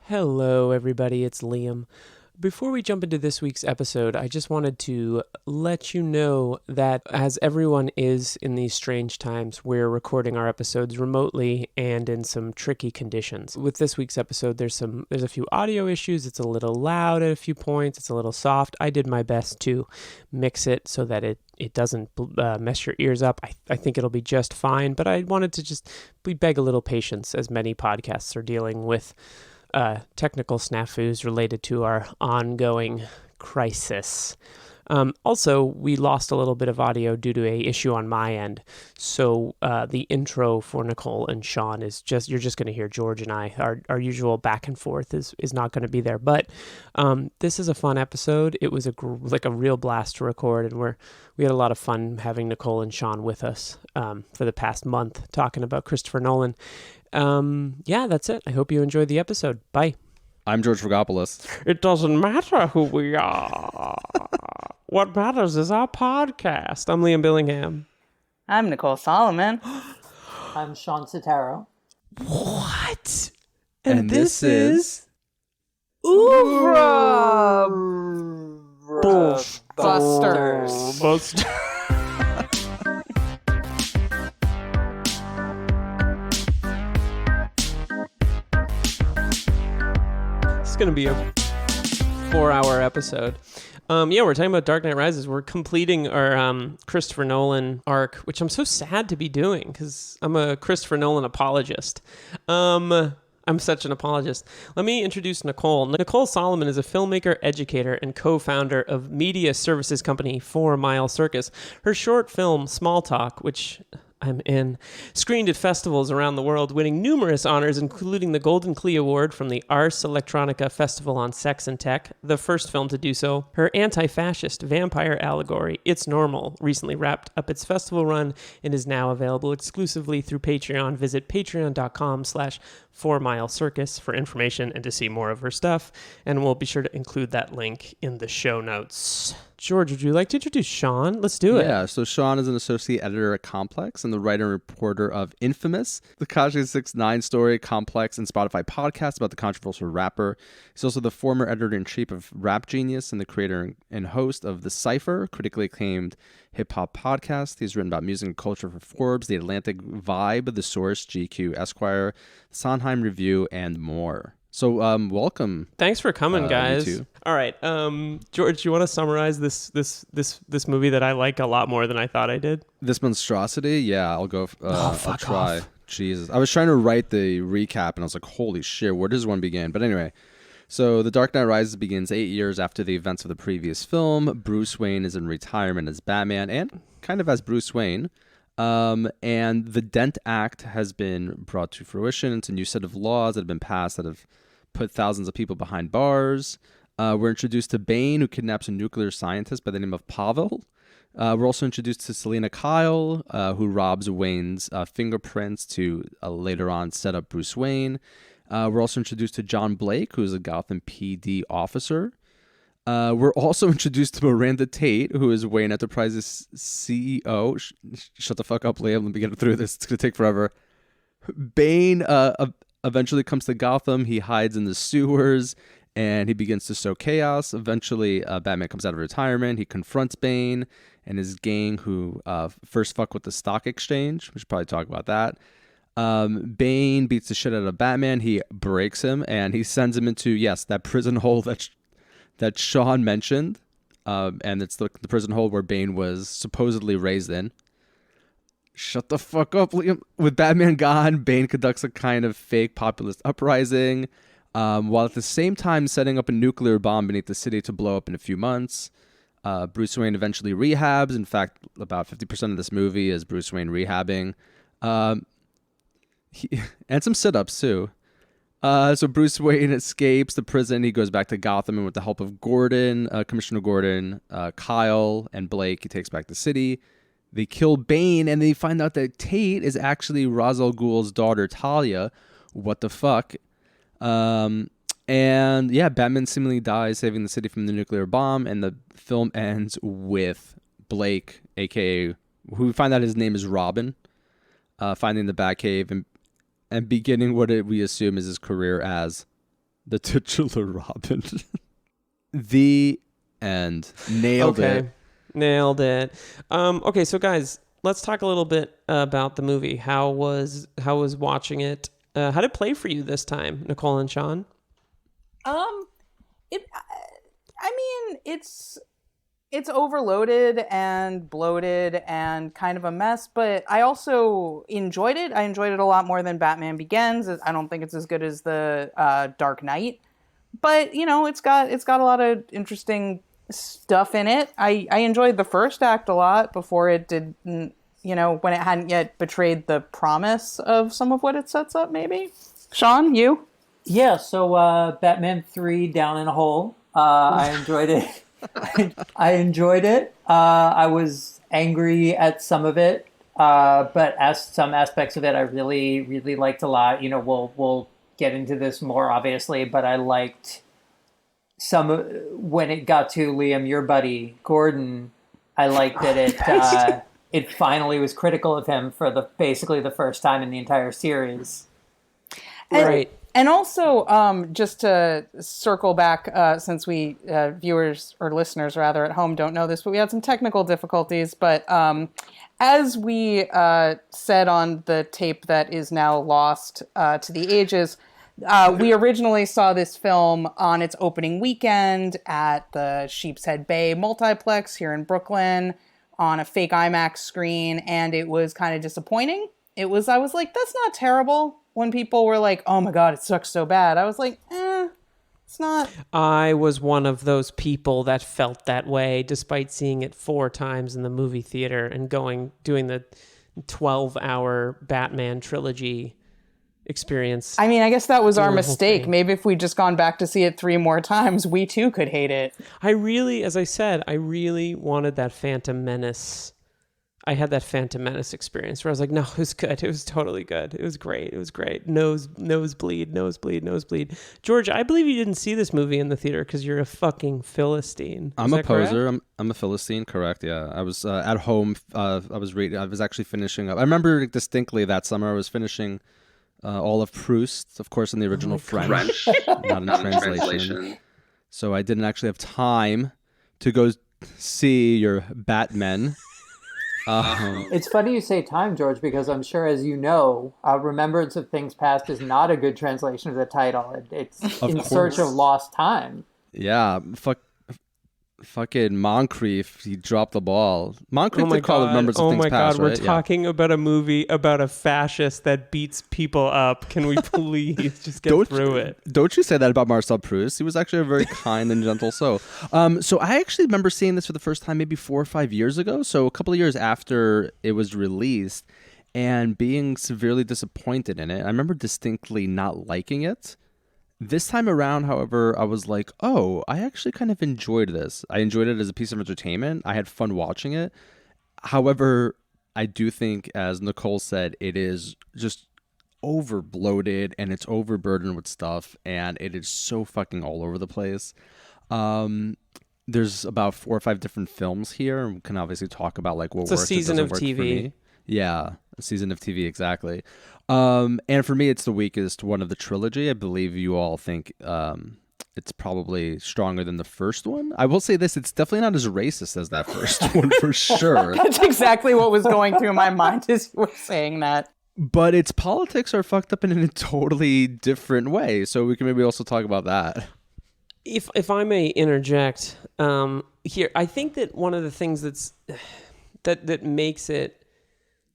Hello, everybody. It's Liam. Before we jump into this week's episode, I just wanted to let you know that as everyone is in these strange times, we're recording our episodes remotely and in some tricky conditions. With this week's episode, there's a few audio issues. It's a little loud at a few points. It's a little soft. I did my best to mix it so that it doesn't mess your ears up. I think it'll be just fine, but I wanted to beg a little patience as many podcasts are dealing with technical snafus related to our ongoing crisis. Also, we lost a little bit of audio due to a issue on my end. So the intro for Nicole and Shawn is you're just going to hear George and I. Our usual back and forth is not going to be there. But this is a fun episode. It was a real blast to record, and we had a lot of fun having Nicole and Shawn with us for the past month talking about Christopher Nolan. Yeah, that's it. I hope you enjoyed the episode. Bye. I'm George Fragopoulos. It doesn't matter who we are. What matters is our podcast. I'm Liam Billingham. I'm Nicole Solomon. I'm Shawn Setaro. What? And this is Oeuvre Busters. It's going to be a 4-hour episode. We're talking about Dark Knight Rises. We're completing our Christopher Nolan arc, which I'm so sad to be doing because I'm a Christopher Nolan apologist. I'm such an apologist. Let me introduce Nicole. Nicole Solomon is a filmmaker, educator, and co-founder of media services company 4 Mile Circus. Her short film, Small Talk, which I'm in, screened at festivals around the world, winning numerous honors, including the Golden Clee Award from the Ars Electronica Festival on Sex and Tech, the first film to do so. Her anti-fascist vampire allegory, It's Normal, recently wrapped up its festival run and is now available exclusively through Patreon. Visit patreon.com/4milecircus for information and to see more of her stuff, and we'll be sure to include that link in the show notes. George, would you like to introduce Shawn? Let's do it. Yeah, so Shawn is an associate editor at Complex and the writer and reporter of Infamous, the Kaji 6ix9ine story, Complex, and Spotify podcast about the controversial rapper. He's also the former editor-in-chief of Rap Genius and the creator and host of The Cypher, critically acclaimed hip-hop podcast. He's written about music and culture for Forbes, The Atlantic Vibe, The Source, GQ, Esquire, Sondheim Review, and more. So welcome. Thanks for coming, guys. You too. All right, George, you want to summarize this movie that I like a lot more than I thought I did? This monstrosity? Yeah, I'll go. I'll try. Off. Jesus, I was trying to write the recap, and I was like, "Holy shit, where does one begin?" But anyway, so The Dark Knight Rises begins 8 years after the events of the previous film. Bruce Wayne is in retirement as Batman, and kind of as Bruce Wayne. And the Dent Act has been brought to fruition. It's a new set of laws that have been passed that have put thousands of people behind bars. We're introduced to Bane, who kidnaps a nuclear scientist by the name of Pavel. We're also introduced to Selena Kyle, who robs Wayne's fingerprints to later on set up Bruce Wayne. We're also introduced to John Blake, who is a Gotham PD officer. We're also introduced to Miranda Tate, who is Wayne Enterprises CEO. Shut the fuck up, Liam. Let me get through this. It's going to take forever. Bane eventually comes to Gotham. He hides in the sewers, and he begins to sow chaos. Eventually, Batman comes out of retirement. He confronts Bane and his gang, who first fuck with the stock exchange. We should probably talk about that. Bane beats the shit out of Batman. He breaks him, and he sends him into, yes, that prison hole that Shawn mentioned. And it's the prison hole where Bane was supposedly raised in. Shut the fuck up, Liam. With Batman gone, Bane conducts a kind of fake populist uprising, while at the same time setting up a nuclear bomb beneath the city to blow up in a few months. Bruce Wayne eventually rehabs. In fact, about 50% of this movie is Bruce Wayne rehabbing. And some sit-ups, too. So Bruce Wayne escapes the prison. He goes back to Gotham, and with the help of Gordon, Commissioner Gordon, Kyle, and Blake, he takes back the city. They kill Bane, and they find out that Tate is actually Ra's al Ghul's daughter, Talia. What the fuck? And yeah, Batman seemingly dies, saving the city from the nuclear bomb, and the film ends with Blake, a.k.a. who we find out his name is Robin, finding the Batcave and beginning what we assume is his career as The titular Robin. The end. Nailed it. Nailed it. Okay, so guys, let's talk a little bit about the movie. How was watching it? How did it play for you this time, Nicole and Shawn? It's overloaded and bloated and kind of a mess, but I also enjoyed it. I enjoyed it a lot more than Batman Begins. I don't think it's as good as the Dark Knight, but it's got a lot of interesting stuff in it. I enjoyed the first act a lot before it did, when it hadn't yet betrayed the promise of some of what it sets up. Maybe, Shawn, you? Yeah, so Batman 3 Down in a Hole. I enjoyed it. I enjoyed it. I was angry at some of it, but as some aspects of it I really, really liked a lot. We'll get into this more, obviously, but I liked some when it got to Liam, your buddy, Gordon. I liked that it finally was critical of him for basically the first time in the entire series. Right. And also, just to circle back, since we viewers or listeners rather at home don't know this, but we had some technical difficulties. But as we said on the tape that is now lost to the ages, we originally saw this film on its opening weekend at the Sheepshead Bay multiplex here in Brooklyn on a fake IMAX screen, and it was kind of disappointing. I was like, that's not terrible. When people were like, oh my God, it sucks so bad, I was like, it's not. I was one of those people that felt that way, despite seeing it 4 times in the movie theater and doing the 12-hour Batman trilogy experience. I mean, I guess that was our mistake. Thing. Maybe if we'd just gone back to see it 3 more times, we too could hate it. As I said, I really wanted that Phantom Menace. I had that Phantom Menace experience where I was like, no, it was good. It was totally good. It was great. It was great. Nosebleed. George, I believe you didn't see this movie in the theater because you're a fucking Philistine. I'm a poser. I'm a Philistine. Correct. Yeah. I was at home. I was reading. I was actually finishing up. I remember distinctly that summer I was finishing all of Proust, of course, in the original French, not in translation. So I didn't actually have time to go see your Batman. It's funny you say time, George, because I'm sure, as you know, Remembrance of Things Past is not a good translation of the title. It's In Search of Lost Time. Yeah, fucking Moncrief, he dropped the ball. Moncrief did call it Remembrance of Things Past, we're right? talking about a movie about a fascist that beats people up. Can we please just get through it? Don't you say that about Marcel Proust. He was actually a very kind and gentle soul. So I actually remember seeing this for the first time maybe 4 or 5 years ago. So a couple of years after it was released and being severely disappointed in it. I remember distinctly not liking it. This time around, however, I was like, oh, I actually kind of enjoyed this. I enjoyed it as a piece of entertainment. I had fun watching it. However, I do think, as Nicole said, it is just over bloated and it's overburdened with stuff and it is so fucking all over the place. There's about 4 or 5 different films here, and we can obviously talk about like what works. It's a season of TV. Yeah, a season of TV, exactly. And for me, it's the weakest one of the trilogy. I believe you all think it's probably stronger than the first one. I will say this, it's definitely not as racist as that first one, for sure. That's exactly what was going through my mind as you were saying that. But its politics are fucked up in a totally different way. So we can maybe also talk about that. If I may interject here, I think that one of the things that makes it,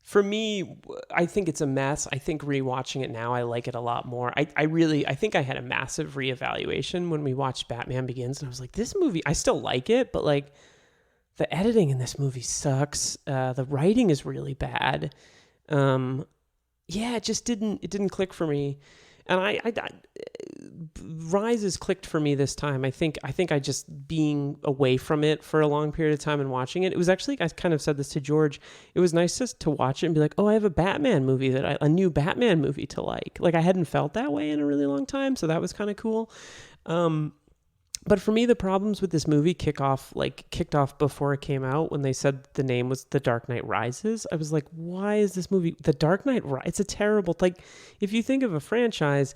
for me, I think it's a mess. I think rewatching it now, I like it a lot more. I think I had a massive reevaluation when we watched Batman Begins, and I was like, this movie, I still like it, but like the editing in this movie sucks. The writing is really bad. It just didn't click for me. And I Rises clicked for me this time. I think I just being away from it for a long period of time and watching it. It was actually, I kind of said this to George, it was nice just to watch it and be like, oh, I have a Batman movie a new Batman movie to like. Like I hadn't felt that way in a really long time, so that was kind of cool. But for me, the problems with this movie kicked off before it came out when they said the name was The Dark Knight Rises. I was like, why is this movie The Dark Knight Rises? It's a terrible, like, if you think of a franchise,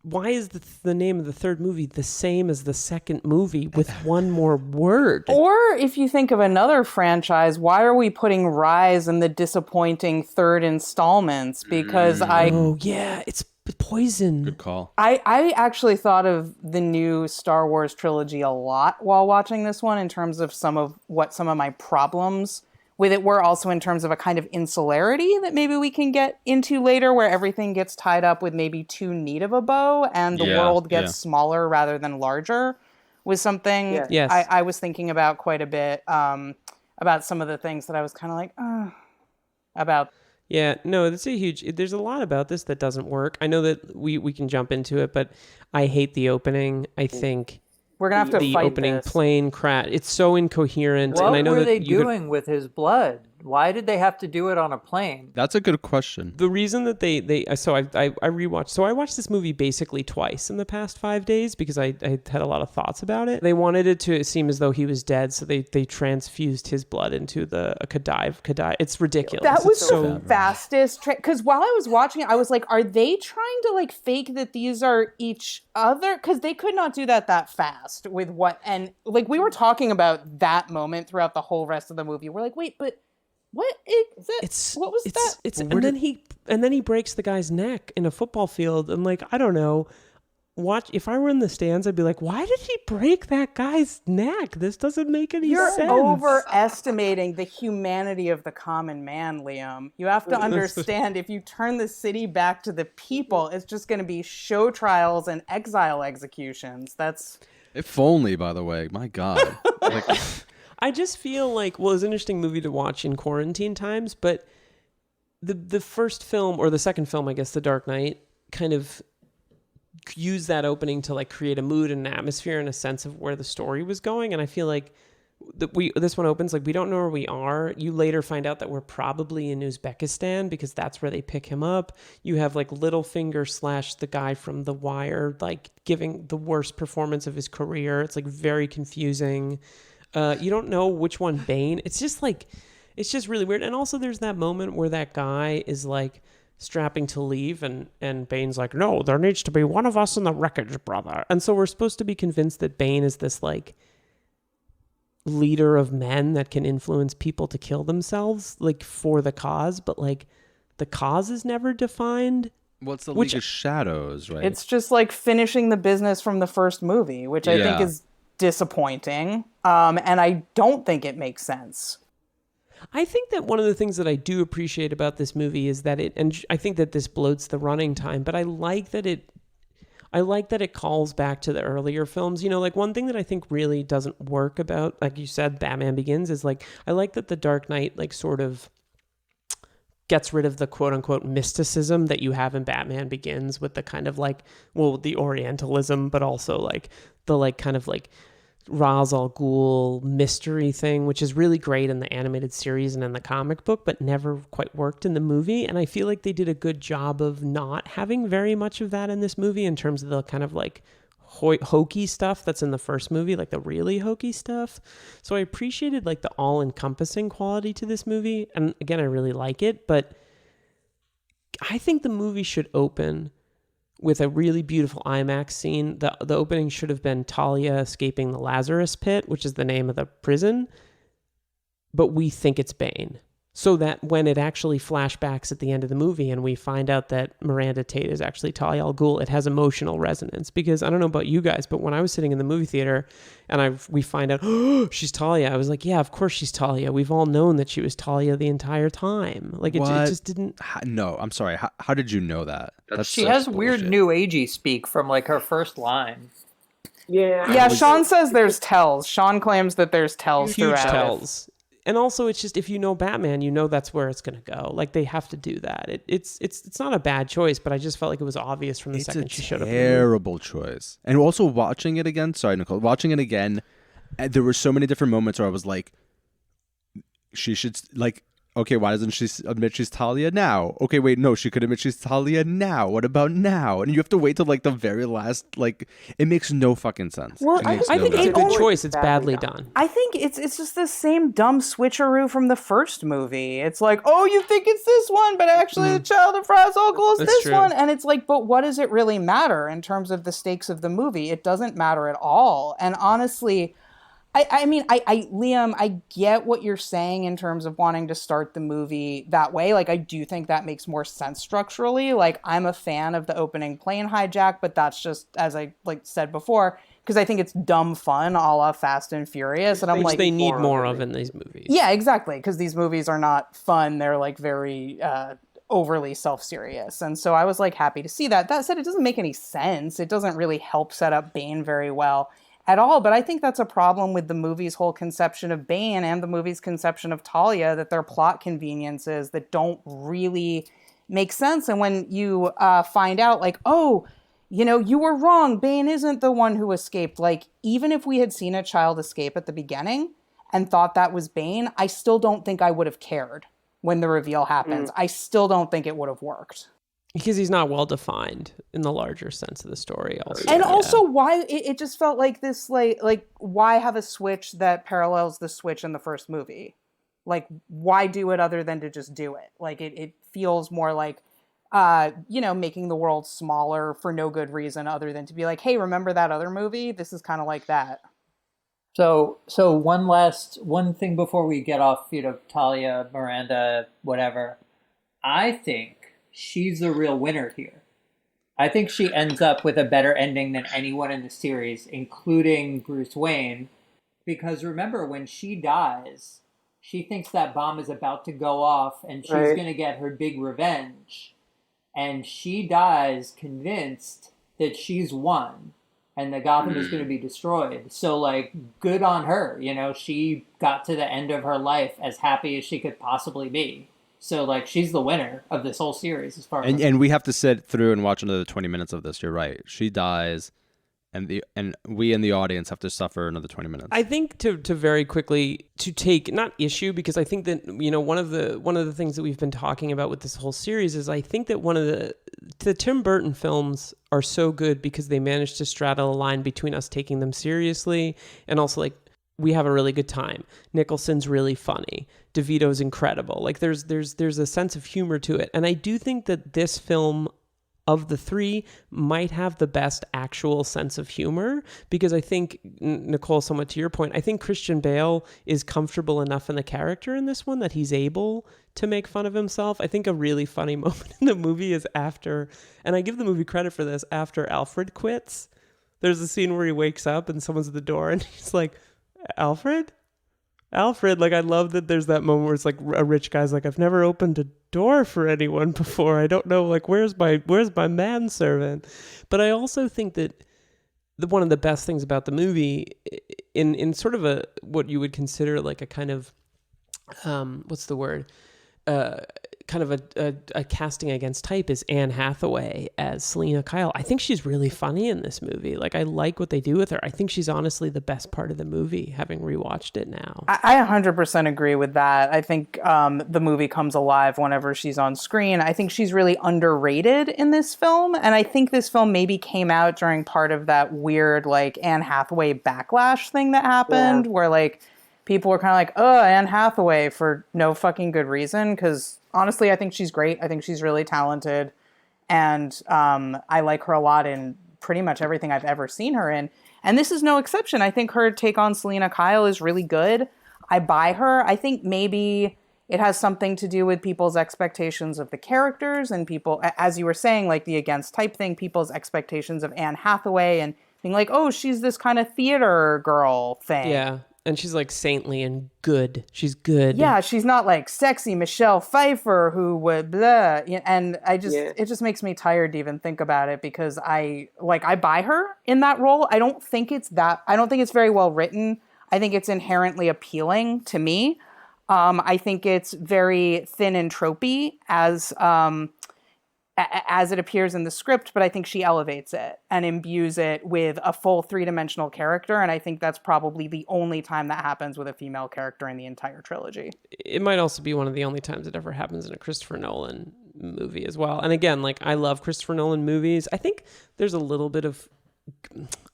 why is the name of the third movie the same as the second movie with one more word? Or if you think of another franchise, why are we putting Rise in the disappointing third installments? Because Oh, yeah, it's poison. Good call. I actually thought of the new Star Wars trilogy a lot while watching this one in terms of some of my problems with it were, also in terms of a kind of insularity that maybe we can get into later, where everything gets tied up with maybe too neat of a bow and the world gets smaller rather than larger, was something I was thinking about quite a bit, about some of the things that I was kind of like, about. Yeah, no, there's a lot about this that doesn't work. I know that we can jump into it, but I hate the opening. I think we're going to have to the fight opening this. plane crash. It's so incoherent. What and I know were that they doing with his blood? Why did they have to do it on a plane? That's a good question. The reason that I rewatched. So I watched this movie basically twice in the past 5 days because I had a lot of thoughts about it. They wanted it to seem as though he was dead, so they transfused his blood into a Khedive. It's ridiculous. That was so the fastest because while I was watching it, I was like, are they trying to like fake that these are each other? Because they could not do that fast with what, and like we were talking about that moment throughout the whole rest of the movie. We're like, wait, but what is that? What was that? And then he breaks the guy's neck in a football field, and like, I don't know. If I were in the stands, I'd be like, why did he break that guy's neck? This doesn't make any sense. You're overestimating the humanity of the common man, Liam. You have to understand, if you turn the city back to the people, it's just going to be show trials and exile executions. That's... If only, by the way. My God. I just feel like, well, it's an interesting movie to watch in quarantine times, but the first film, or the second film, I guess, The Dark Knight, kind of use that opening to like create a mood and an atmosphere and a sense of where the story was going. And I feel like this one opens like we don't know where we are. You later find out that we're probably in Uzbekistan because that's where they pick him up. You have like Littlefinger / the guy from The Wire like giving the worst performance of his career. It's like very confusing. You don't know which one Bane. It's just really weird. And also there's that moment where that guy is like strapping to leave and Bane's like, no, there needs to be one of us in the wreckage, brother. And so we're supposed to be convinced that Bane is this like leader of men that can influence people to kill themselves like for the cause, but like the cause is never defined. What's the League of Shadows, right? It's just like finishing the business from the first movie, which I think is disappointing. And I don't think it makes sense. I think that one of the things that I do appreciate about this movie is that and I think that this bloats the running time, but I like that it calls back to the earlier films. You know, like one thing that I think really doesn't work about, like you said, Batman Begins is like, I like that The Dark Knight like sort of gets rid of the quote unquote mysticism that you have in Batman Begins with the kind of like, well, the Orientalism, but also like the like kind of like Ra's al Ghul mystery thing, which is really great in the animated series and in the comic book, but never quite worked in the movie. And I feel like they did a good job of not having very much of that in this movie in terms of the kind of like hokey stuff that's in the first movie, like the really hokey stuff. So I appreciated like the all-encompassing quality to this movie. And again, I really like it, but I think the movie should open with a really beautiful IMAX scene. The opening should have been Talia escaping the Lazarus Pit, which is the name of the prison, but we think it's Bane. So that when it actually flashbacks at the end of the movie and we find out that Miranda Tate is actually Talia al Ghul, it has emotional resonance. Because I don't know about you guys, but when I was sitting in the movie theater and we find out, oh, she's Talia, I was like, yeah, of course she's Talia. We've all known that she was Talia the entire time. Like it just didn't. No, I'm sorry. How did you know that? She has weird new agey speak from like her first line. Yeah, Shawn says there's tells. Shawn claims that there's tells huge throughout. Tells. And also, it's just, if you know Batman, you know that's where it's going to go. Like, they have to do that. It's not a bad choice, but I just felt like it was obvious from the second she showed up. It's a terrible choice. And also watching it again, sorry, Nicole, watching it again, there were so many different moments where I was like, she should, like, okay, why doesn't she admit she's Talia now? Okay, wait, no, she could admit she's Talia now. What about now? And you have to wait till like the very last, like, it makes no fucking sense. Well, It makes I no think it's a goddamn good sense. choice. It's badly done. I think it's just the same dumb switcheroo from the first movie. It's like, oh, you think it's this one, but actually the child of Fry's uncle is That's this true. one. And it's like, but what does it really matter in terms of the stakes of the movie? It doesn't matter at all. And honestly, I mean, Liam, I get what you're saying in terms of wanting to start the movie that way. Like, I do think that makes more sense structurally. Like, I'm a fan of the opening plane hijack, but that's just, as I said before, because I think it's dumb fun, a la Fast and Furious. And I'm Which like, they need more of in these movies. yeah, exactly. Because these movies are not fun. They're like very overly self-serious. And so I was like happy to see that. That said, it doesn't make any sense. It doesn't really help set up Bane very well at all. But I think that's a problem with the movie's whole conception of Bane and the movie's conception of Talia, that they're plot conveniences that don't really make sense. And when you find out, like, oh, you know, you were wrong, Bane isn't the one who escaped. Like, even if we had seen a child escape at the beginning and thought that was Bane, I still don't think I would have cared when the reveal happens. I still don't think it would have worked. Because he's not well defined in the larger sense of the story. Also, And also, why it just felt like this, like why have a switch that parallels the switch in the first movie? Like, why do it other than to just do it? Like, it feels more like, you know, making the world smaller for no good reason other than to be like, hey, remember that other movie? This is kind of like that. So one thing before we get off, you know, Talia, Miranda, whatever. I think she's the real winner here. I think she ends up with a better ending than anyone in the series, including Bruce Wayne. Because remember, when she dies, she thinks that bomb is about to go off and she's going to get her big revenge. And she dies convinced that she's won and that Gotham is going to be destroyed. So, like, good on her. You know, she got to the end of her life as happy as she could possibly be. So, like, she's the winner of this whole series as far as... And we have to sit through and watch another 20 minutes of this. You're right. She dies, and we in the audience have to suffer another 20 minutes. I think to very quickly to take not issue, because I think that, you know, one of the things that we've been talking about with this whole series is I think that one of the Tim Burton films are so good because they managed to straddle a line between us taking them seriously and also, like, we have a really good time. Nicholson's really funny. DeVito's incredible. Like, there's a sense of humor to it. And I do think that this film of the three might have the best actual sense of humor, because I think, Nicole, somewhat to your point, I think Christian Bale is comfortable enough in the character in this one that he's able to make fun of himself. I think a really funny moment in the movie is after, and I give the movie credit for this, after Alfred quits. There's a scene where he wakes up and someone's at the door and he's like, Alfred, like, I love that there's that moment where it's like a rich guy's like, I've never opened a door for anyone before. I don't know, like, where's my manservant? But I also think that one of the best things about the movie, in sort of a what you would consider like a kind of what's the word? Kind of a casting against type, is Anne Hathaway as Selina Kyle. I think she's really funny in this movie. Like, I like what they do with her. I think she's honestly the best part of the movie, having rewatched it now. I 100% agree with that. I think the movie comes alive whenever she's on screen. I think she's really underrated in this film. And I think this film maybe came out during part of that weird, like, Anne Hathaway backlash thing that happened, where, like, people were kind of like, oh, Anne Hathaway, for no fucking good reason. Because honestly, I think she's great. I think she's really talented. And I like her a lot in pretty much everything I've ever seen her in. And this is no exception. I think her take on Selina Kyle is really good. I buy her. I think maybe it has something to do with people's expectations of the characters and people, as you were saying, like the against type thing, people's expectations of Anne Hathaway and being like, oh, she's this kind of theater girl thing. Yeah. And she's like saintly and good. She's good. Yeah, she's not like sexy Michelle Pfeiffer who would blah. And it just makes me tired to even think about it, because I buy her in that role. I don't think it's very well written. I think it's inherently appealing to me. I think it's very thin and tropey, as as it appears in the script, but I think she elevates it and imbues it with a full three-dimensional character, and I think that's probably the only time that happens with a female character in the entire trilogy. It might also be one of the only times it ever happens in a Christopher Nolan movie as well. And again, like, I love Christopher Nolan movies. I think there's a little bit of...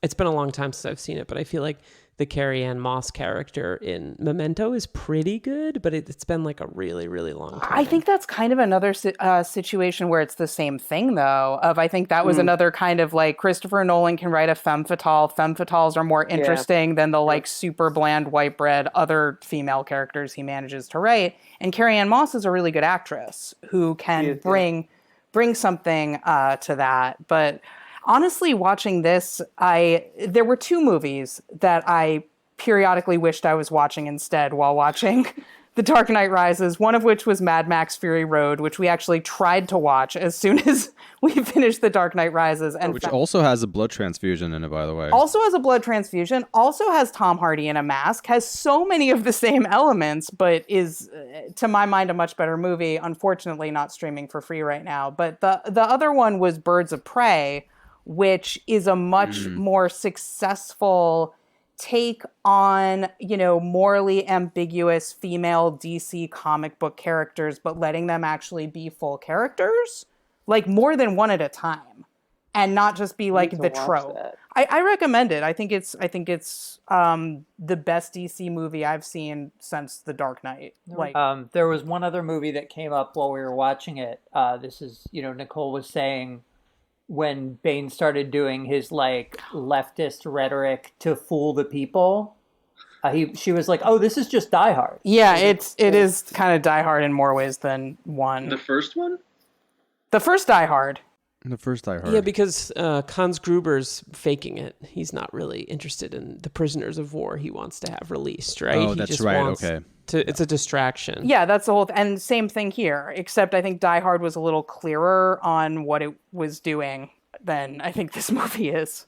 It's been a long time since I've seen it, but I feel like the Carrie-Anne Moss character in Memento is pretty good, but it's been like a really, really long time. I think that's kind of another situation where it's the same thing, though. I think that was another kind of like Christopher Nolan can write a femme fatale. Femme fatales are more interesting than the like super bland white bread other female characters he manages to write. And Carrie-Anne Moss is a really good actress who can bring something to that. But honestly, watching this, there were two movies that I periodically wished I was watching instead while watching The Dark Knight Rises, one of which was Mad Max Fury Road, which we actually tried to watch as soon as we finished The Dark Knight Rises. And which also has a blood transfusion in it, by the way. Also has a blood transfusion, also has Tom Hardy in a mask, has so many of the same elements, but is, to my mind, a much better movie. Unfortunately, not streaming for free right now. But the other one was Birds of Prey, which is a much more successful take on, morally ambiguous female DC comic book characters, but letting them actually be full characters, like more than one at a time, and not just be like the trope. I recommend it. I think it's the best DC movie I've seen since The Dark Knight. Like, there was one other movie that came up while we were watching it. This is, Nicole was saying, when Bane started doing his like leftist rhetoric to fool the people, she was like, "Oh, this is just Die Hard." Yeah, it is kind of Die Hard in more ways than one. The first one? The first Die Hard. The first I heard. Yeah, because Hans Gruber's faking it. He's not really interested in the prisoners of war he wants to have released, right? Oh, he that's just right. wants Okay. It's a distraction. Yeah, that's the whole and same thing here, except I think Die Hard was a little clearer on what it was doing than I think this movie is.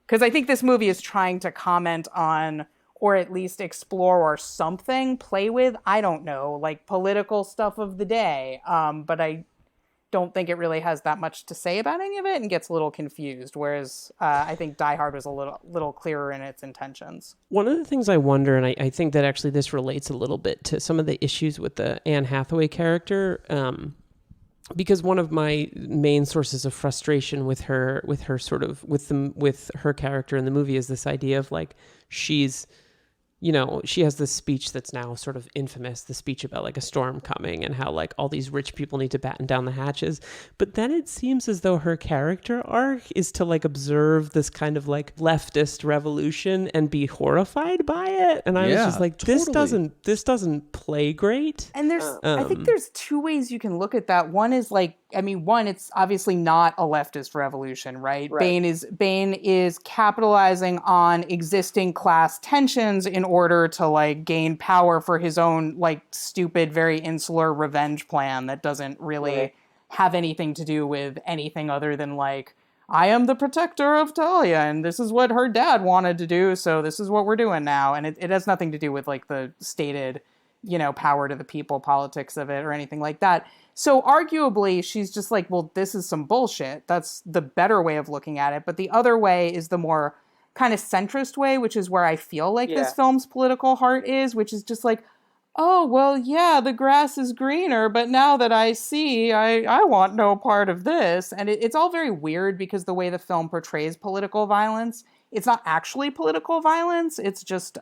Because I think this movie is trying to comment on, or at least explore or something, play with, I don't know, like political stuff of the day. But I don't think it really has that much to say about any of it and gets a little confused. Whereas I think Die Hard was a little clearer in its intentions. One of the things I wonder, and I think that actually this relates a little bit to some of the issues with the Anne Hathaway character, because one of my main sources of frustration with her sort of with her character in the movie is this idea of like she's, she has this speech that's now sort of infamous, the speech about like a storm coming and how like all these rich people need to batten down the hatches. But then it seems as though her character arc is to like observe this kind of like leftist revolution and be horrified by it. And I was just like, this doesn't play great. And I think there's two ways you can look at that. One is like, one, it's obviously not a leftist revolution, right? Bane is capitalizing on existing class tensions in order to like gain power for his own like stupid, very insular revenge plan that doesn't really have anything to do with anything other than like, I am the protector of Talia and this is what her dad wanted to do, so this is what we're doing now. And it has nothing to do with like the stated, power to the people politics of it or anything like that. So arguably, she's just like, well, this is some bullshit. That's the better way of looking at it. But the other way is the more kind of centrist way, which is where I feel like this film's political heart is, which is just like, oh, well, yeah, the grass is greener, but now that I see, I want no part of this. And it's all very weird because the way the film portrays political violence, it's not actually political violence. It's just...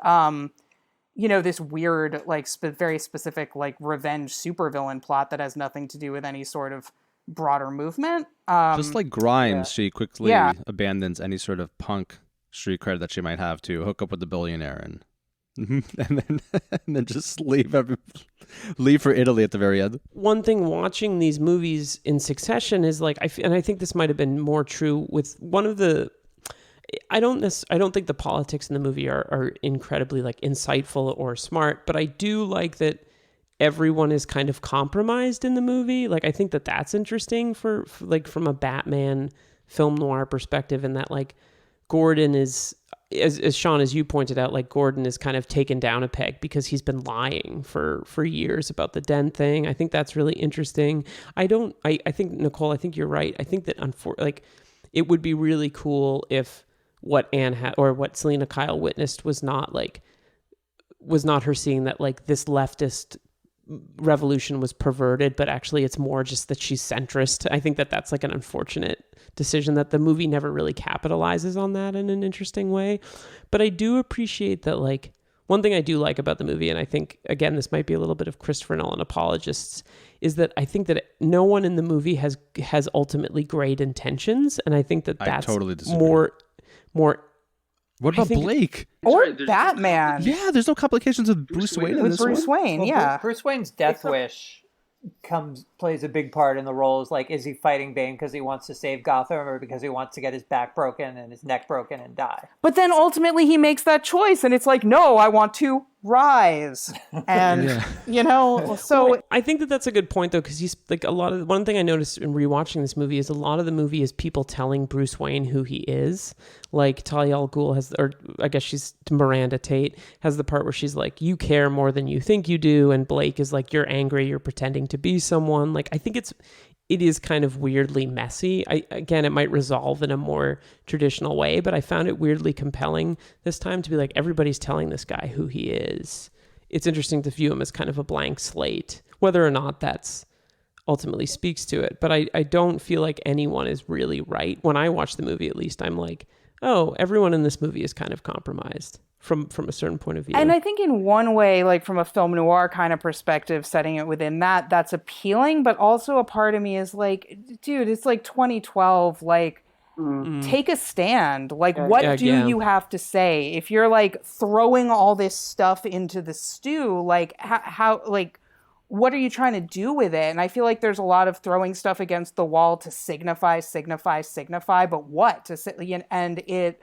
this weird, like, very specific, like, revenge supervillain plot that has nothing to do with any sort of broader movement. Just like Grimes, she quickly abandons any sort of punk street cred that she might have to hook up with the billionaire and then just leave for Italy at the very end. One thing watching these movies in succession is like, and I think this might have been more true with one of the. I don't think the politics in the movie are incredibly like insightful or smart, but I do like that everyone is kind of compromised in the movie. Like, I think that that's interesting for like from a Batman film noir perspective, and that like Gordon is as Shawn, as you pointed out, like Gordon is kind of taken down a peg because he's been lying for years about the den thing. I think that's really interesting. I think, Nicole, I think you're right. I think that it would be really cool if what Anne had, or what Selena Kyle witnessed, was not her seeing that like this leftist revolution was perverted, but actually it's more just that she's centrist. I think that that's like an unfortunate decision that the movie never really capitalizes on that in an interesting way. But I do appreciate that, like, one thing I do like about the movie, and I think, again, this might be a little bit of Christopher Nolan apologists, is that I think that no one in the movie has ultimately great intentions, and I think that that's totally disagree. more. What about Blake? Or Batman. Yeah, there's no complications with Bruce Wayne in With this Bruce one. Wayne, Well, yeah. Bruce Wayne's death wish plays a big part in the roles. Like, is he fighting Bane because he wants to save Gotham, or because he wants to get his back broken and his neck broken and die? But then ultimately he makes that choice, and it's like, no, I want to rise. And, so... I think that that's a good point, though, because he's like one thing I noticed in rewatching this movie is a lot of the movie is people telling Bruce Wayne who he is. Like Talia al Ghul has, or I guess she's Miranda Tate, has the part where she's like, you care more than you think you do. And Blake is like, you're angry, you're pretending to be someone. Like, I think it is kind of weirdly messy. Again, it might resolve in a more traditional way, but I found it weirdly compelling this time to be like, everybody's telling this guy who he is. It's interesting to view him as kind of a blank slate, whether or not that's ultimately speaks to it. But I don't feel like anyone is really right. When I watch the movie, at least, I'm like, oh, everyone in this movie is kind of compromised from a certain point of view. And I think in one way, like from a film noir kind of perspective, setting it within that's appealing. But also a part of me is like, dude, it's like 2012. Like, take a stand. Like, what do you have to say? If you're like throwing all this stuff into the stew, like how like, what are you trying to do with it? And I feel like there's a lot of throwing stuff against the wall to signify, but what and it.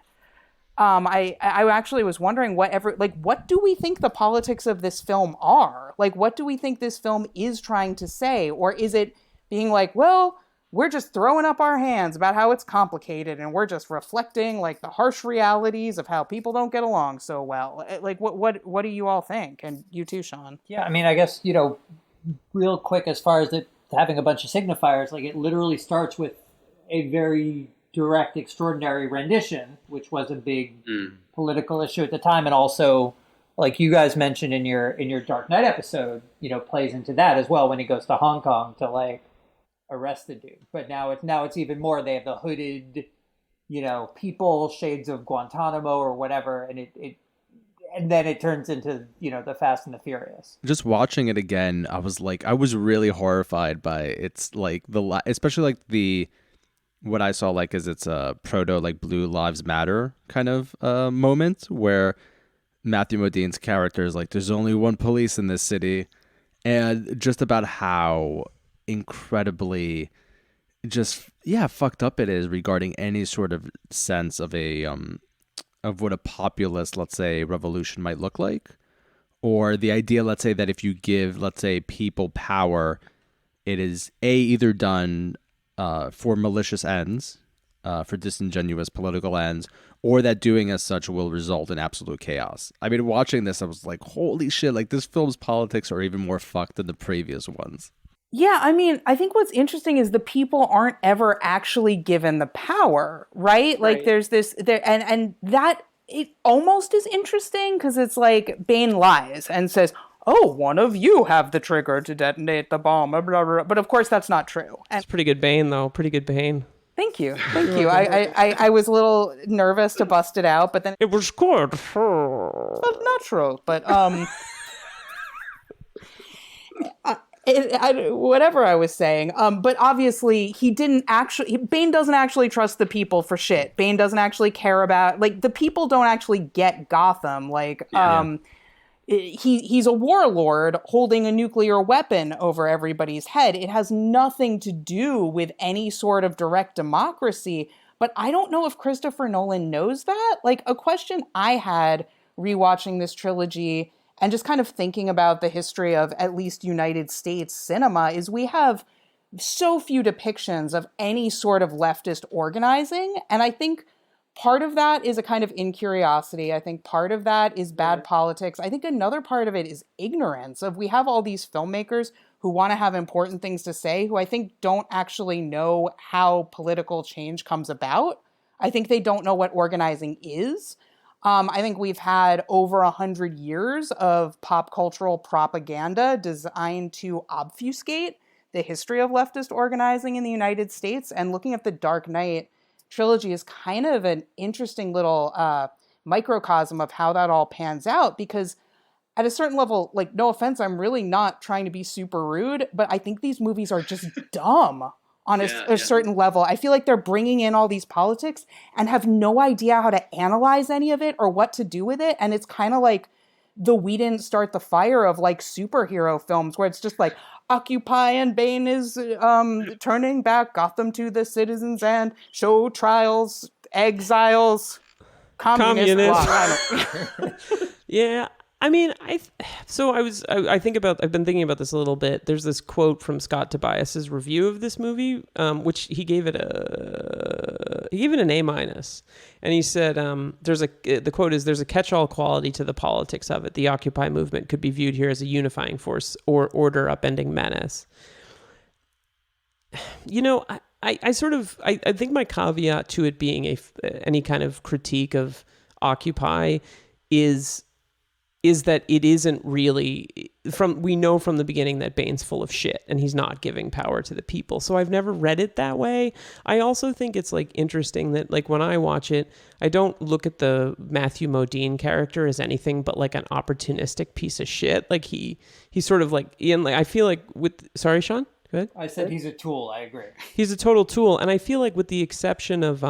I actually was wondering what do we think the politics of this film are? Like, what do we think this film is trying to say? Or is it being like, well, we're just throwing up our hands about how it's complicated and we're just reflecting like the harsh realities of how people don't get along so well? Like, what do you all think? And you too, Shawn. Yeah, I mean, I guess, real quick, as far as having a bunch of signifiers, like, it literally starts with a very direct, extraordinary rendition, which was a big political issue at the time, and also, like you guys mentioned in your Dark Knight episode, plays into that as well when he goes to Hong Kong to like arrest the dude. But now it's even more. They have the hooded, people, shades of Guantanamo or whatever, and then it turns into the Fast and the Furious. Just watching it again, I was really horrified by it's like especially like what I saw like is it's a proto like Blue Lives Matter kind of moment where Matthew Modine's character is like, there's only one police in this city, and just about how incredibly just fucked up it is regarding any sort of sense of of what a populist, let's say, revolution might look like, or the idea, let's say, that if you give, let's say, people power, it is either done for malicious ends, for disingenuous political ends, or that doing as such will result in absolute chaos. I mean, watching this, I was like, holy shit, like this film's politics are even more fucked than the previous ones. Yeah, I mean, I think what's interesting is the people aren't ever actually given the power, right? Like there's this there and that it almost is interesting because it's like Bane lies and says, oh, one of you have the trigger to detonate the bomb, blah, blah, blah. But of course that's not true. And it's pretty good Bane, though. Pretty good Bane. Thank you. I was a little nervous to bust it out, but then it was good. It's not natural, but whatever I was saying. But obviously Bane doesn't actually trust the people for shit. Bane doesn't actually care about, like, the people don't actually get Gotham. Like, he's a warlord holding a nuclear weapon over everybody's head. It has nothing to do with any sort of direct democracy. But I don't know if Christopher Nolan knows that. Like, a question I had rewatching this trilogy and just kind of thinking about the history of at least United States cinema is we have so few depictions of any sort of leftist organizing. And I think part of that is a kind of incuriosity. I think part of that is bad politics. I think another part of it is ignorance of we have all these filmmakers who want to have important things to say, who I think don't actually know how political change comes about. I think they don't know what organizing is. I think we've had over 100 years of pop cultural propaganda designed to obfuscate the history of leftist organizing in the United States. And looking at the Dark Knight trilogy is kind of an interesting little microcosm of how that all pans out, because at a certain level, like, no offense, I'm really not trying to be super rude, but I think these movies are just dumb on a certain level. I feel like they're bringing in all these politics and have no idea how to analyze any of it or what to do with it. And it's kind of like the we didn't start the fire of like superhero films where it's just like Occupy and Bane is turning back Gotham to the citizens and show trials, exiles, communist. Yeah. I mean, I've been thinking about this a little bit. There's this quote from Scott Tobias's review of this movie, which he gave it an A-, and he said, the quote is, "There's a catch-all quality to the politics of it. The Occupy movement could be viewed here as a unifying force or order-upending menace." You know, I think my caveat to it being any kind of critique of Occupy is that it isn't really we know from the beginning that Bane's full of shit and he's not giving power to the people. So I've never read it that way. I also think it's like interesting that like when I watch it, I don't look at the Matthew Modine character as anything but like an opportunistic piece of shit. Like he's sort of like Ian, like I feel like sorry, Shawn? Go ahead. I said he's a tool. I agree. He's a total tool. And I feel like with the exception of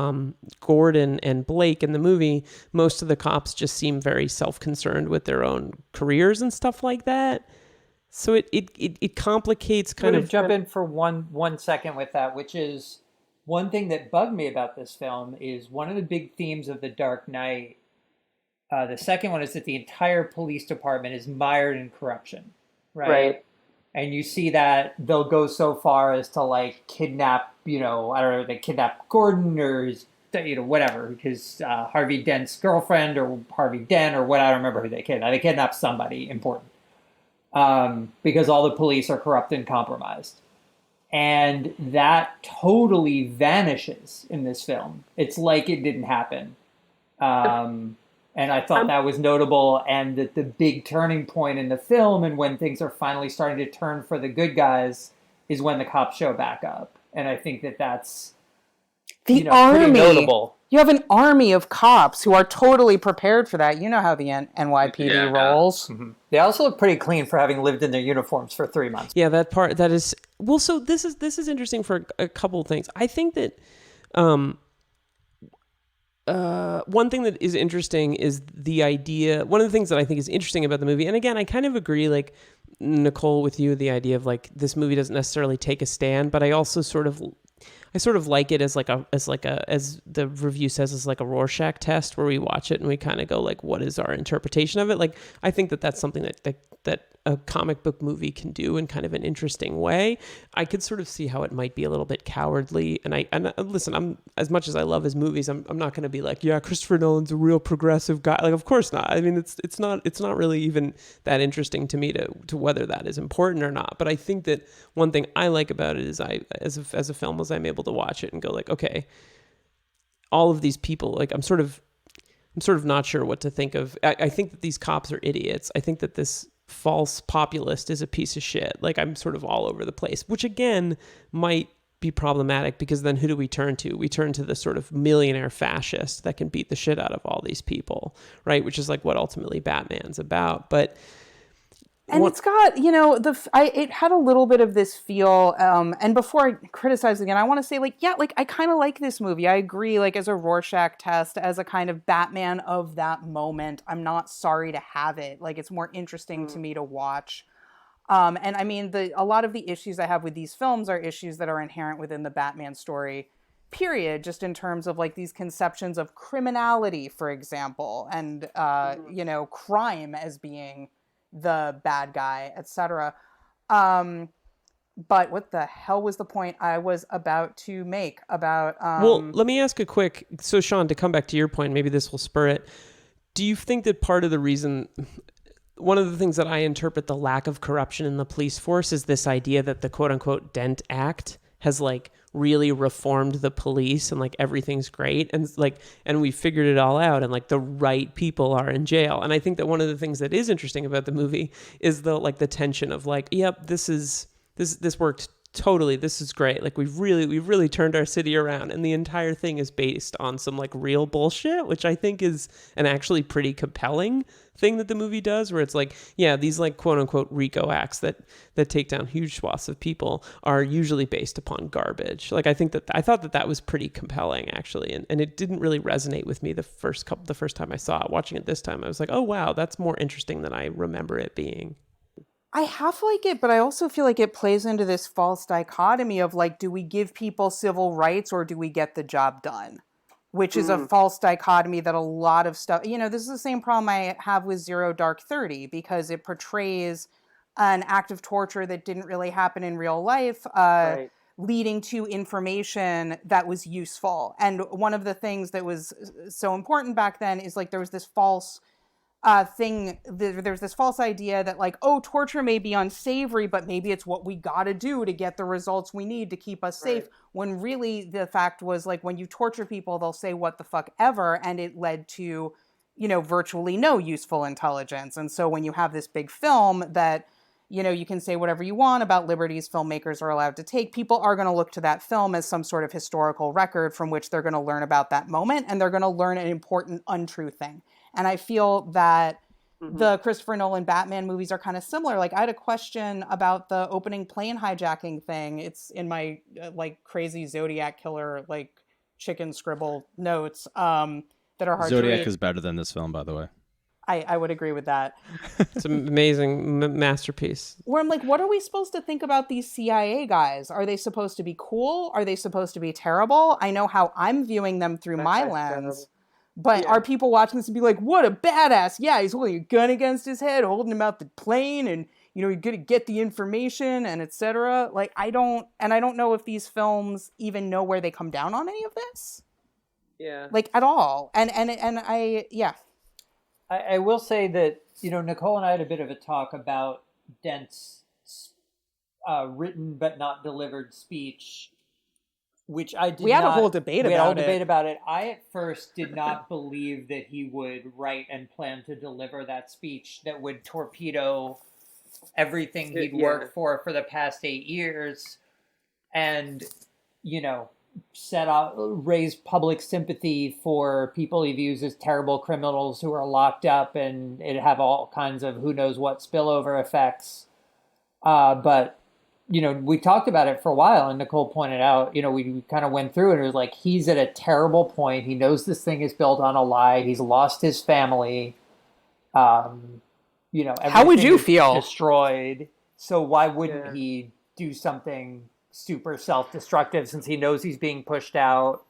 Gordon and Blake in the movie, most of the cops just seem very self-concerned with their own careers and stuff like that. So it complicates kind of... jump in for one second with that, which is one thing that bugged me about this film is one of the big themes of The Dark Knight. The second one is that the entire police department is mired in corruption, right? And you see that they'll go so far as to like kidnap, I don't know, they kidnap Gordon or his, whatever, his Harvey Dent's girlfriend or Harvey Dent or what, I don't remember who they kidnap. They kidnap somebody important because all the police are corrupt and compromised. And that totally vanishes in this film. It's like it didn't happen. And I thought that was notable, and that the big turning point in the film and when things are finally starting to turn for the good guys is when the cops show back up. And I think that's the army. Pretty notable. You have an army of cops who are totally prepared for that. You know how the NYPD rolls. Mm-hmm. They also look pretty clean for having lived in their uniforms for 3 months. Yeah, that is... Well, so this is interesting for a couple of things. I think that... one thing that is interesting is the idea. One of the things that I think is interesting about the movie, and again, I kind of agree, like Nicole, with you, the idea of like this movie doesn't necessarily take a stand, but I also sort of like it as the review says, as like a Rorschach test where we watch it and we kind of go like, what is our interpretation of it? Like, I think that that's something that a comic book movie can do in kind of an interesting way. I could sort of see how it might be a little bit cowardly. And listen, I'm, as much as I love his movies, I'm not going to be like, yeah, Christopher Nolan's a real progressive guy. Like, of course not. I mean, it's not really even that interesting to me to whether that is important or not. But I think that one thing I like about it is as a film, is I'm able to watch it and go like, okay, all of these people, like I'm sort of not sure what to think of. I think that these cops are idiots. I think that this false populist is a piece of shit. Like, I'm sort of all over the place, which again might be problematic, because then who do we turn to? We turn to the sort of millionaire fascist that can beat the shit out of all these people, right? Which is like what ultimately Batman's about. But it's got, it had a little bit of this feel, and before I criticize again, I want to say, I kind of like this movie. I agree, like, as a Rorschach test, as a kind of Batman of that moment, I'm not sorry to have it. Like, it's more interesting to me to watch. And I mean, a lot of the issues I have with these films are issues that are inherent within the Batman story, period, just in terms of, like, these conceptions of criminality, for example, and, crime as being the bad guy, etc. But what the hell was the point I was about to make about... Well, let me ask a quick... So, Shawn, to come back to your point, maybe this will spur it. Do you think that part of the reason... One of the things that I interpret the lack of corruption in the police force is this idea that the quote-unquote Dent Act has, like, really reformed the police and, like, everything's great. And, like, and we figured it all out and, like, the right people are in jail. And I think that one of the things that is interesting about the movie is the, like, the tension of, like, yep, this worked totally, this is great, like we've really turned our city around, and the entire thing is based on some like real bullshit, which I think is an actually pretty compelling thing that the movie does, where it's like, yeah, these like quote unquote RICO acts that take down huge swaths of people are usually based upon garbage. Like I thought that was pretty compelling actually, and it didn't really resonate with me the first time I saw it. Watching it this time, I was like, oh wow, that's more interesting than I remember it being. I half like it, but I also feel like it plays into this false dichotomy of like, do we give people civil rights or do we get the job done? Which is a false dichotomy that a lot of stuff, this is the same problem I have with Zero Dark 30, because it portrays an act of torture that didn't really happen in real life, right, leading to information that was useful. And one of the things that was so important back then is like there was this false there's this false idea that like, oh, torture may be unsavory, but maybe it's what we gotta do to get the results we need to keep us safe. Right. When really the fact was like, when you torture people, they'll say what the fuck ever, and it led to, virtually no useful intelligence. And so when you have this big film that, you can say whatever you want about liberties filmmakers are allowed to take, people are going to look to that film as some sort of historical record from which they're going to learn about that moment, and they're going to learn an important untrue thing. And I feel that the Christopher Nolan Batman movies are kind of similar. Like I had a question about the opening plane hijacking thing. It's in my like crazy Zodiac killer, like chicken scribble notes that are hard to read. Zodiac is better than this film, by the way. I would agree with that. It's an amazing masterpiece. Where I'm like, what are we supposed to think about these CIA guys? Are they supposed to be cool? Are they supposed to be terrible? I know how I'm viewing them through my lens. Terrible. But are people watching this and be like, what a badass. Yeah, he's holding a gun against his head, holding him out the plane, and, you're going to get the information, and et cetera. Like, I don't know if these films even know where they come down on any of this. Yeah. Like, at all. I will say that, Nicole and I had a bit of a talk about Dent's written but not delivered speech, which we had a whole debate about it. I at first did not believe that he would write and plan to deliver that speech that would torpedo everything he'd worked for the past 8 years, and raise public sympathy for people he views as terrible criminals who are locked up, and it have all kinds of who knows what spillover effects. But we talked about it for a while, and Nicole pointed out, we kind of went through it. It was like, he's at a terrible point. He knows this thing is built on a lie. He's lost his family. How would you feel? Destroyed. So why wouldn't he do something super self-destructive, since he knows he's being pushed out?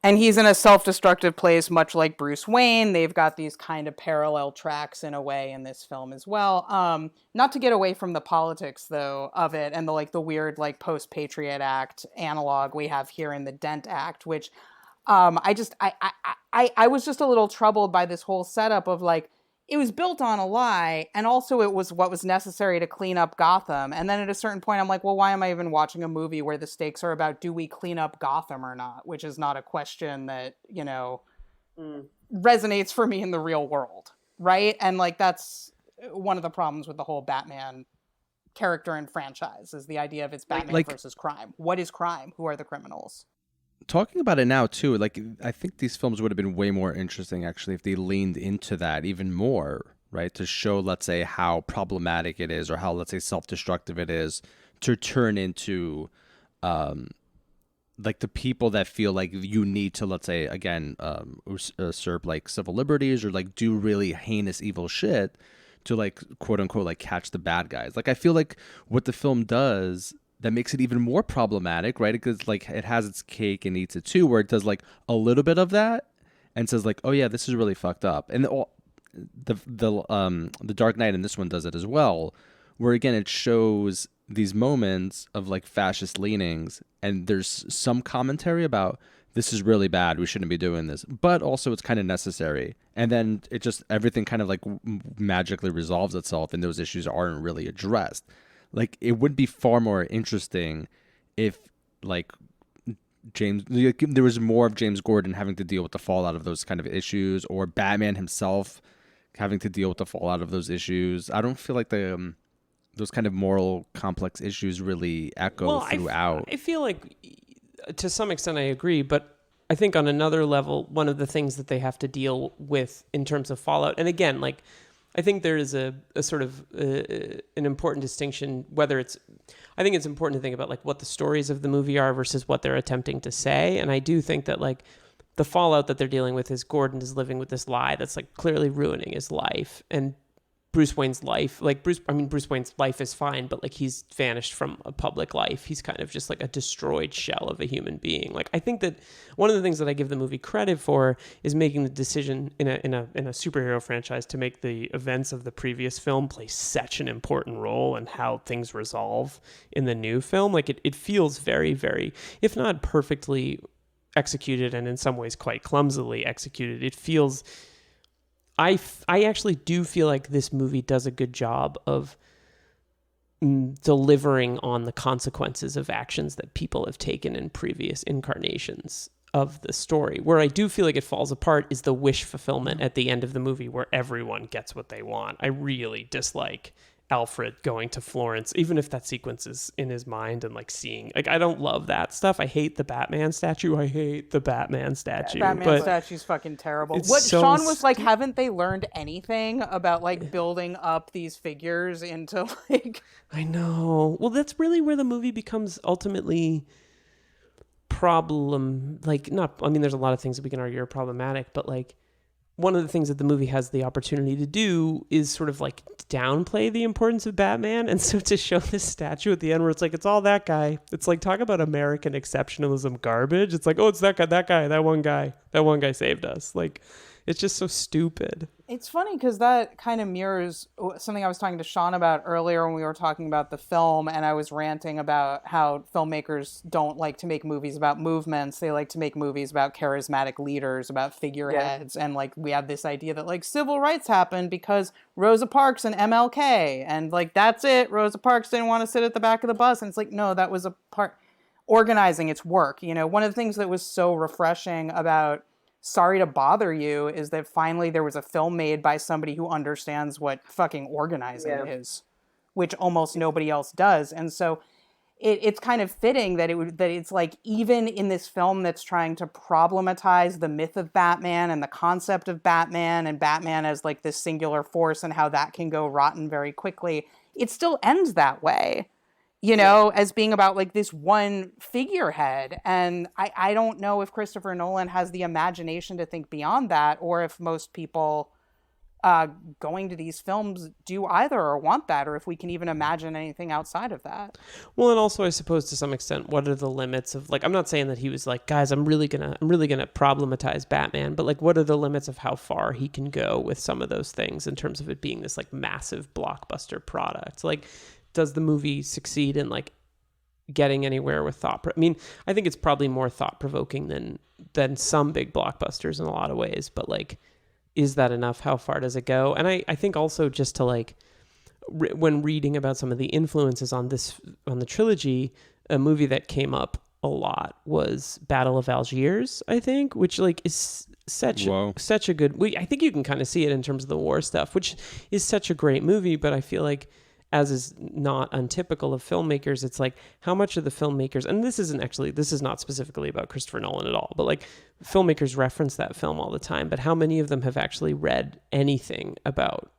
And he's in a self-destructive place, much like Bruce Wayne. They've got these kind of parallel tracks in a way in this film as well. Not to get away from the politics, though, of it, and the weird post-Patriot Act analog we have here in the Dent Act, which I was just a little troubled by this whole setup of it was built on a lie, and also it was what was necessary to clean up Gotham. And then at a certain point, I'm like, well, why am I even watching a movie where the stakes are about, do we clean up Gotham or not? Which is not a question that, resonates for me in the real world, right? And that's one of the problems with the whole Batman character and franchise, is the idea of it's Batman versus crime. What is crime? Who are the criminals? Talking about it now too, I think these films would have been way more interesting actually if they leaned into that even more, right? To show, let's say, how problematic it is, or how, let's say, self-destructive it is to turn into the people that feel like you need to, let's say, again, usurp civil liberties, or do really heinous evil shit to quote unquote catch the bad guys. I feel like what the film does that makes it even more problematic, right? Because it has its cake and eats it too, where it does a little bit of that and says oh yeah, this is really fucked up. And the Dark Knight in this one does it as well, where again it shows these moments of like fascist leanings, and there's some commentary about this is really bad, we shouldn't be doing this, but also it's kind of necessary, and then it just everything kind of like magically resolves itself and those issues aren't really addressed. Like it would be far more interesting if like there was more of James Gordon having to deal with the fallout of those kind of issues, or Batman himself having to deal with the fallout of those issues. I don't feel like the those kind of moral complex issues really echo throughout. I feel like to some extent I agree, but I think on another level, one of the things that they have to deal with in terms of fallout, and again, like I think there is a sort of an important distinction, I think it's important to think about like what the stories of the movie are versus what they're attempting to say. And I do think that like the fallout that they're dealing with is Gordon is living with this lie that's like clearly ruining his life. And Bruce Wayne's life, Bruce Wayne's life is fine, but like he's vanished from a public life. He's kind of just like a destroyed shell of a human being. Like I think that one of the things that I give the movie credit for is making the decision in a superhero franchise to make the events of the previous film play such an important role in how things resolve in the new film. Like it feels very, very, if not perfectly executed and in some ways quite clumsily executed, it feels... I actually do feel like this movie does a good job of delivering on the consequences of actions that people have taken in previous incarnations of the story. Where I do feel like it falls apart is the wish fulfillment at the end of the movie where everyone gets what they want. I really dislike Alfred going to Florence, even if that sequence is in his mind and like seeing, like, I don't love that stuff. I hate the Batman statue. Batman but statue's fucking terrible. What Shawn was like, haven't they learned anything about like building up these figures into like... I know. Well, that's really where the movie becomes ultimately there's a lot of things that we can argue are problematic, but like one of the things that the movie has the opportunity to do is sort of like downplay the importance of Batman. And so to show this statue at the end where it's like, it's all that guy. It's like, talk about American exceptionalism garbage. It's like, oh, it's that one guy saved us. Like, it's just so stupid. It's funny because that kind of mirrors something I was talking to Shawn about earlier when we were talking about the film, and I was ranting about how filmmakers don't like to make movies about movements. They like to make movies about charismatic leaders, about figureheads. Yeah. And like we have this idea that like civil rights happened because Rosa Parks and MLK, and like that's it. Rosa Parks didn't want to sit at the back of the bus, and it's like, no, that was a part organizing its work. You know, one of the things that was so refreshing about Sorry to Bother You is that finally there was a film made by somebody who understands what fucking organizing is, which almost nobody else does. And so it's kind of fitting that it's like, even in this film that's trying to problematize the myth of Batman and the concept of Batman and Batman as like this singular force and how that can go rotten very quickly, it still ends that way. You know, as being about like this one figurehead. And I don't know if Christopher Nolan has the imagination to think beyond that, or if most people going to these films do either or want that, or if we can even imagine anything outside of that. Well, and also I suppose to some extent, what are the limits of, like, I'm not saying that he was like, guys, I'm really gonna problematize Batman, but like, what are the limits of how far he can go with some of those things in terms of it being this like massive blockbuster product? Like, does the movie succeed in like getting anywhere with I think it's probably more thought-provoking than some big blockbusters in a lot of ways, but like, is that enough? How far does it go? And I think also just to like, when reading about some of the influences on the trilogy, a movie that came up a lot was Battle of Algiers, I think, which like is such a good, I think you can kind of see it in terms of the war stuff, which is such a great movie, but I feel like, as is not untypical of filmmakers, it's like how much of the filmmakers, and this is not specifically about Christopher Nolan at all, but like filmmakers reference that film all the time, but how many of them have actually read anything about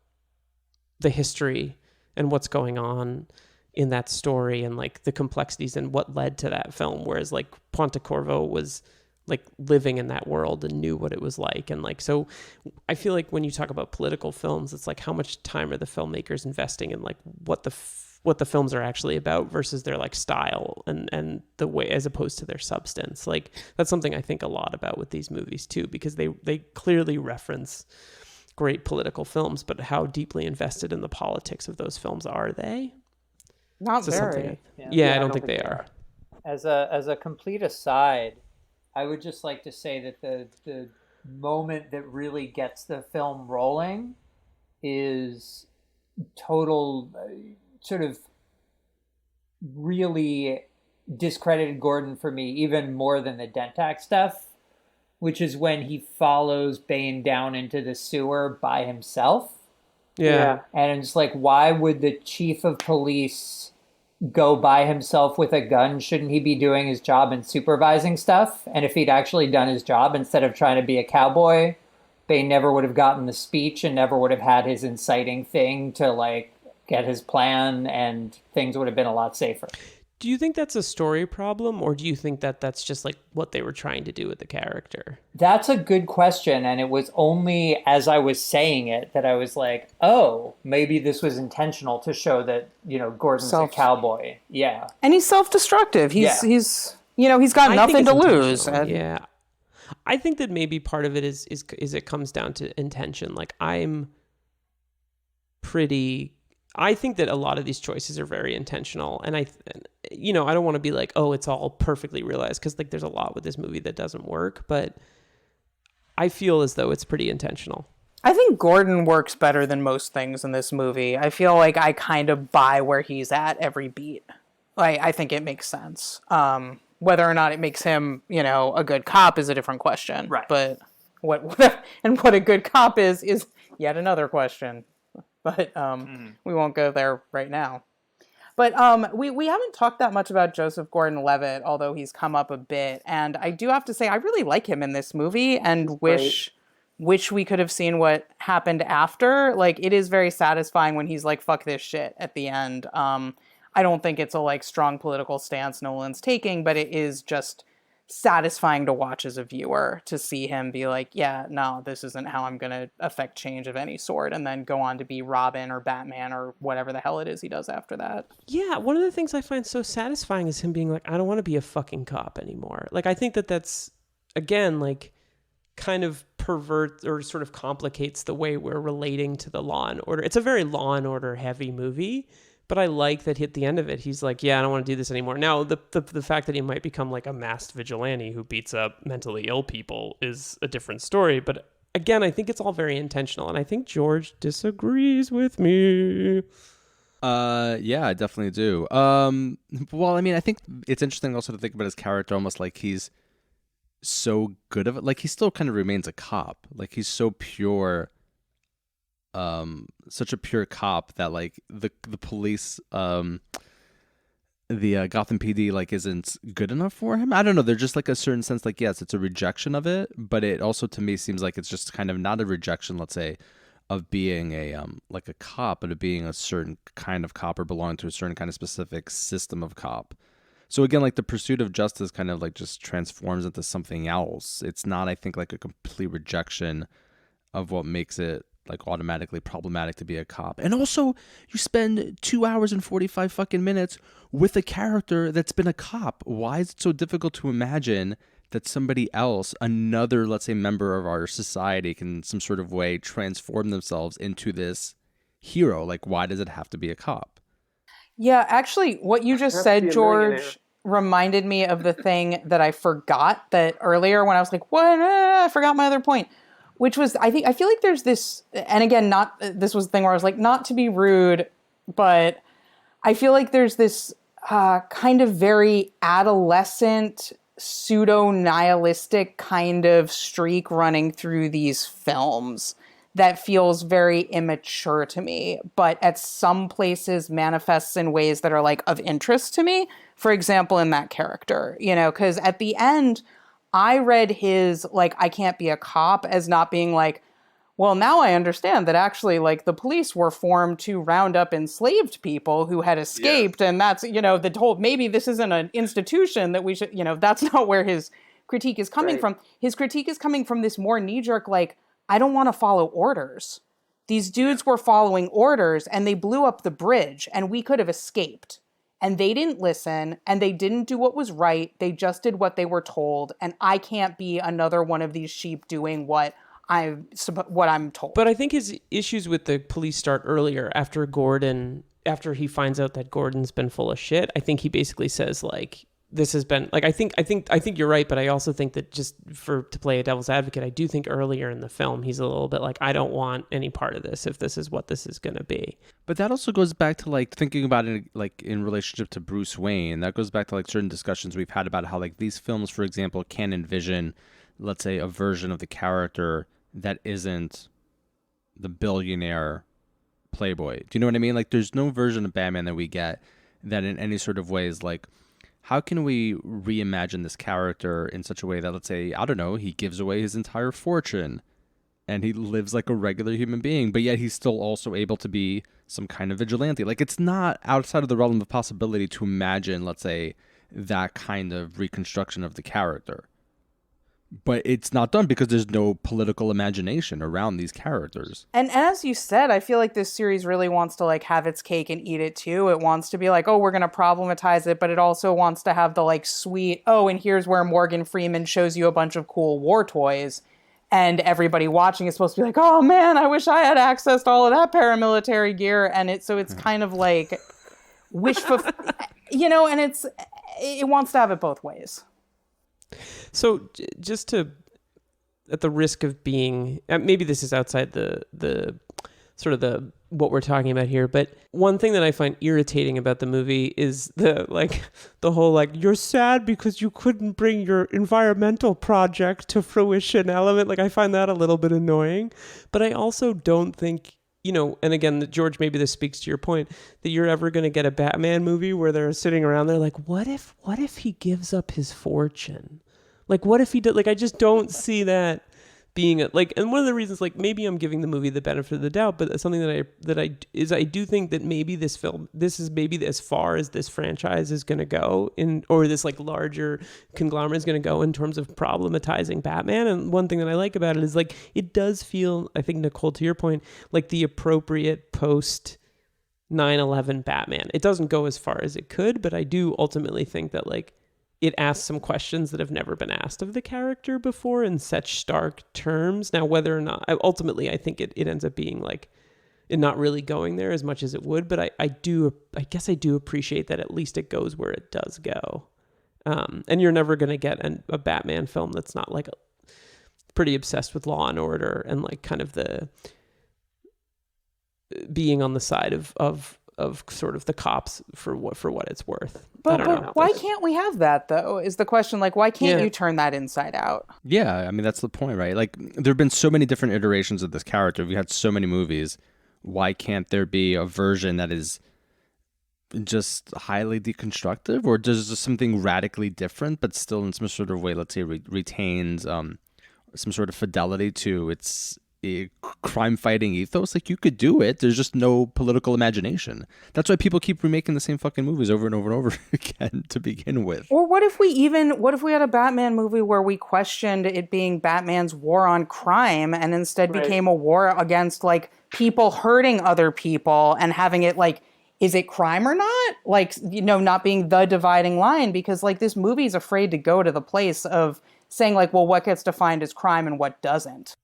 the history and what's going on in that story and like the complexities and what led to that film, whereas like Pontecorvo was like living in that world and knew what it was like. And like, so I feel like when you talk about political films, it's like, how much time are the filmmakers investing in like what the films are actually about versus their like style and the way, as opposed to their substance. Like that's something I think a lot about with these movies too, because they clearly reference great political films, but how deeply invested in the politics of those films are they? Not So very. Yeah, I don't think they are. As a complete aside, I would just like to say that the moment that really gets the film rolling is total sort of really discredited Gordon for me even more than the Dentac stuff, which is when he follows Bane down into the sewer by himself. Yeah. And it's like, why would the chief of police go by himself with a gun? Shouldn't he be doing his job and supervising stuff? And if he'd actually done his job instead of trying to be a cowboy, Bane never would have gotten the speech and never would have had his inciting thing to like get his plan, and things would have been a lot safer. Do you think that's a story problem, or do you think that that's just like what they were trying to do with the character? That's a good question, and it was only as I was saying it that I was like, oh, maybe this was intentional to show that, Gordon's a cowboy. Yeah. And he's self-destructive. He's got nothing to lose. Yeah. I think that maybe part of it is it comes down to intention. Like I think that a lot of these choices are very intentional, and I don't want to be like, oh, it's all perfectly realized, because like there's a lot with this movie that doesn't work, but I feel as though it's pretty intentional. I think Gordon works better than most things in this movie. I feel like I kind of buy where he's at every beat. I think it makes sense. Whether or not it makes him, a good cop is a different question. Right. But what a good cop is yet another question. But we won't go there right now. But we haven't talked that much about Joseph Gordon-Levitt, although he's come up a bit. And I do have to say, I really like him in this movie, and wish we could have seen what happened after. Like, it is very satisfying when he's like, fuck this shit at the end. I don't think it's a like strong political stance Nolan's taking, but it is just satisfying to watch as a viewer, to see him be like, yeah, no, this isn't how I'm going to affect change of any sort, and then go on to be Robin or Batman or whatever the hell it is he does after that. Yeah, one of the things I find so satisfying is him being like, I don't want to be a fucking cop anymore. Like, I think that that's, again, like, kind of perverts or sort of complicates the way we're relating to the Law and Order. It's a very Law and Order heavy movie, but I like that at the end of it, he's like, yeah, I don't want to do this anymore. Now, the fact that he might become like a masked vigilante who beats up mentally ill people is a different story. But again, I think it's all very intentional. And I think George disagrees with me. Yeah, I definitely do. Well, I mean, I think it's interesting also to think about his character almost like he's so good of it. Like, he still kind of remains a cop. Like, he's so pure, such a pure cop that like the police, the Gotham PD like isn't good enough for him. I don't know. There's just like a certain sense like, yes, it's a rejection of it, but it also to me seems like it's just kind of not a rejection, let's say, of being a like a cop, but of being a certain kind of cop or belonging to a certain kind of specific system of cop. So again, like the pursuit of justice kind of like just transforms into something else. It's not, I think, like a complete rejection of what makes it like automatically problematic to be a cop. And also, you spend 2 hours and 45 fucking minutes with a character that's been a cop. Why is it so difficult to imagine that somebody else, another, let's say, member of our society, can in some sort of way transform themselves into this hero? Like, why does it have to be a cop? Yeah, actually, what you just said, George, reminded me of the thing that I forgot that earlier when I was like, what? I forgot my other point. Which was, I feel like there's this, and again, this was the thing where I was like, not to be rude, but I feel like there's this kind of very adolescent, pseudo-nihilistic kind of streak running through these films that feels very immature to me, but at some places manifests in ways that are like of interest to me. For example, in that character, because at the end, I read his, like, I can't be a cop as not being like, well, now I understand that actually, like, the police were formed to round up enslaved people who had escaped. Yeah. And that's, the whole, maybe this isn't an institution that we should, that's not where his critique is coming from. His critique is coming from this more knee-jerk, like, I don't want to follow orders. These dudes were following orders and they blew up the bridge and we could have escaped. And they didn't listen, and they didn't do what was right. They just did what they were told, and I can't be another one of these sheep doing what I'm told. But I think his issues with the police start earlier, after after he finds out that Gordon's been full of shit, I think he basically says like, this has been like, I think you're right, but I also think that just to play a devil's advocate, I do think earlier in the film he's a little bit like, I don't want any part of this if this is what this is going to be. But that also goes back to like thinking about it like in relationship to Bruce Wayne. That goes back to like certain discussions we've had about how like these films, for example, can envision, let's say, a version of the character that isn't the billionaire playboy. Do you know what I mean? Like there's no version of Batman that we get that in any sort of way is like, how can we reimagine this character in such a way that, let's say, I don't know, he gives away his entire fortune and he lives like a regular human being, but yet he's still also able to be some kind of vigilante. Like it's not outside of the realm of possibility to imagine, let's say, that kind of reconstruction of the character. But it's not done because there's no political imagination around these characters. And as you said, I feel like this series really wants to like have its cake and eat it too. It wants to be like, oh, we're going to problematize it, but it also wants to have the like sweet, oh, and here's where Morgan Freeman shows you a bunch of cool war toys. And everybody watching is supposed to be like, oh man, I wish I had access to all of that paramilitary gear. And it's kind of like wish for, and it wants to have it both ways. So just to, at the risk of being, maybe this is outside the sort of the what we're talking about here, but one thing that I find irritating about the movie is the whole like, you're sad because you couldn't bring your environmental project to fruition element. Like I find that a little bit annoying, but I also don't think, and again, George, maybe this speaks to your point, that you're ever going to get a Batman movie where they're sitting around there like, what if he gives up his fortune? Like, what if he did? Like, I just don't see that being and one of the reasons, like, maybe I'm giving the movie the benefit of the doubt, but that's something I do think that maybe this is maybe as far as this franchise is going to go or this like larger conglomerate is going to go in terms of problematizing Batman. And one thing that I like about it is like, it does feel, I think, Nicole, to your point, like the appropriate post 9/11 Batman. It doesn't go as far as it could, but I do ultimately think that like, it asks some questions that have never been asked of the character before in such stark terms. Now, whether or not, ultimately, I think it ends up being like, it not really going there as much as it would, but I guess I do appreciate that at least it goes where it does go. And you're never going to get a Batman film that's not like pretty obsessed with law and order and like kind of the being on the side of sort of the cops for what it's worth. But why can't we have that though? Is the question. Like, why can't you turn that inside out? Yeah, I mean that's the point, right? Like there have been so many different iterations of this character. We had so many movies. Why can't there be a version that is just highly deconstructive, or does just something radically different, but still in some sort of way, let's say, retains some sort of fidelity to its crime fighting ethos? Like you could do it. There's just no political imagination. That's why people keep remaking the same fucking movies over and over and over again to begin with. Or what if we had a Batman movie where we questioned it being Batman's war on crime and instead became a war against like people hurting other people and having it like, is it crime or not? Like, not being the dividing line, because like this movie's afraid to go to the place of saying like, well, what gets defined as crime and what doesn't.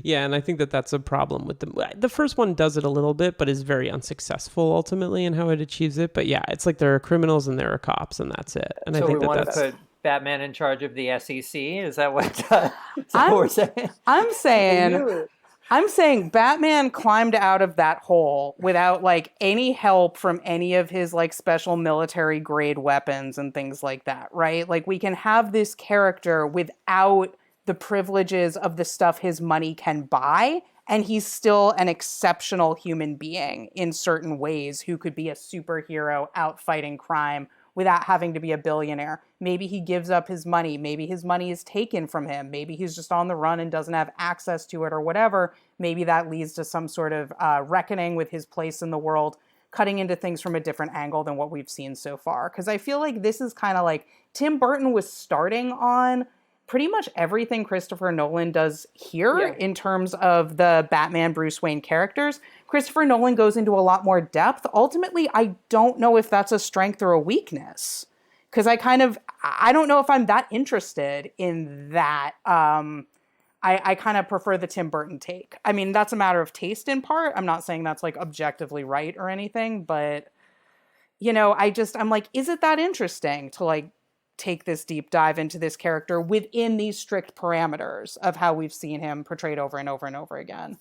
Yeah, and I think that's a problem with the first one does it a little bit, but is very unsuccessful ultimately in how it achieves it. But yeah, it's like there are criminals and there are cops, and that's it. And so I think we want to put Batman in charge of the SEC. Is that what we're saying? I'm saying Batman climbed out of that hole without like any help from any of his like special military grade weapons and things like that, right? Like we can have this character without the privileges of the stuff his money can buy, and he's still an exceptional human being in certain ways who could be a superhero out fighting crime without having to be a billionaire. Maybe he gives up his money. Maybe his money is taken from him. Maybe he's just on the run and doesn't have access to it or whatever. Maybe that leads to some sort of reckoning with his place in the world, cutting into things from a different angle than what we've seen so far. Because I feel like this is kind of like Tim Burton was starting on pretty much everything Christopher Nolan does here in terms of the Batman Bruce Wayne characters. Christopher Nolan goes into a lot more depth. Ultimately, I don't know if that's a strength or a weakness, because I don't know if I'm that interested in that. I I kind of prefer the Tim Burton take. I mean, that's a matter of taste in part. I'm not saying that's like objectively right or anything, but you know, I'm like, is it that interesting to like take this deep dive into this character within these strict parameters of how we've seen him portrayed over and over and over again?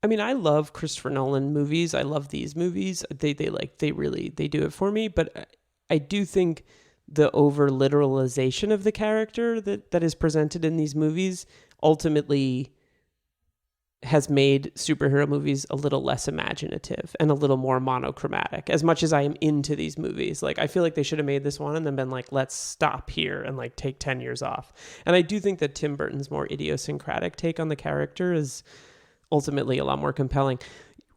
I mean, I love Christopher Nolan movies. I love these movies. They do it for me. But I do think the over literalization of the character that is presented in these movies ultimately has made superhero movies a little less imaginative and a little more monochromatic. As much as I am into these movies, like I feel like they should have made this one and then been like, let's stop here and like take 10 years off. And I do think that Tim Burton's more idiosyncratic take on the character is ultimately a lot more compelling.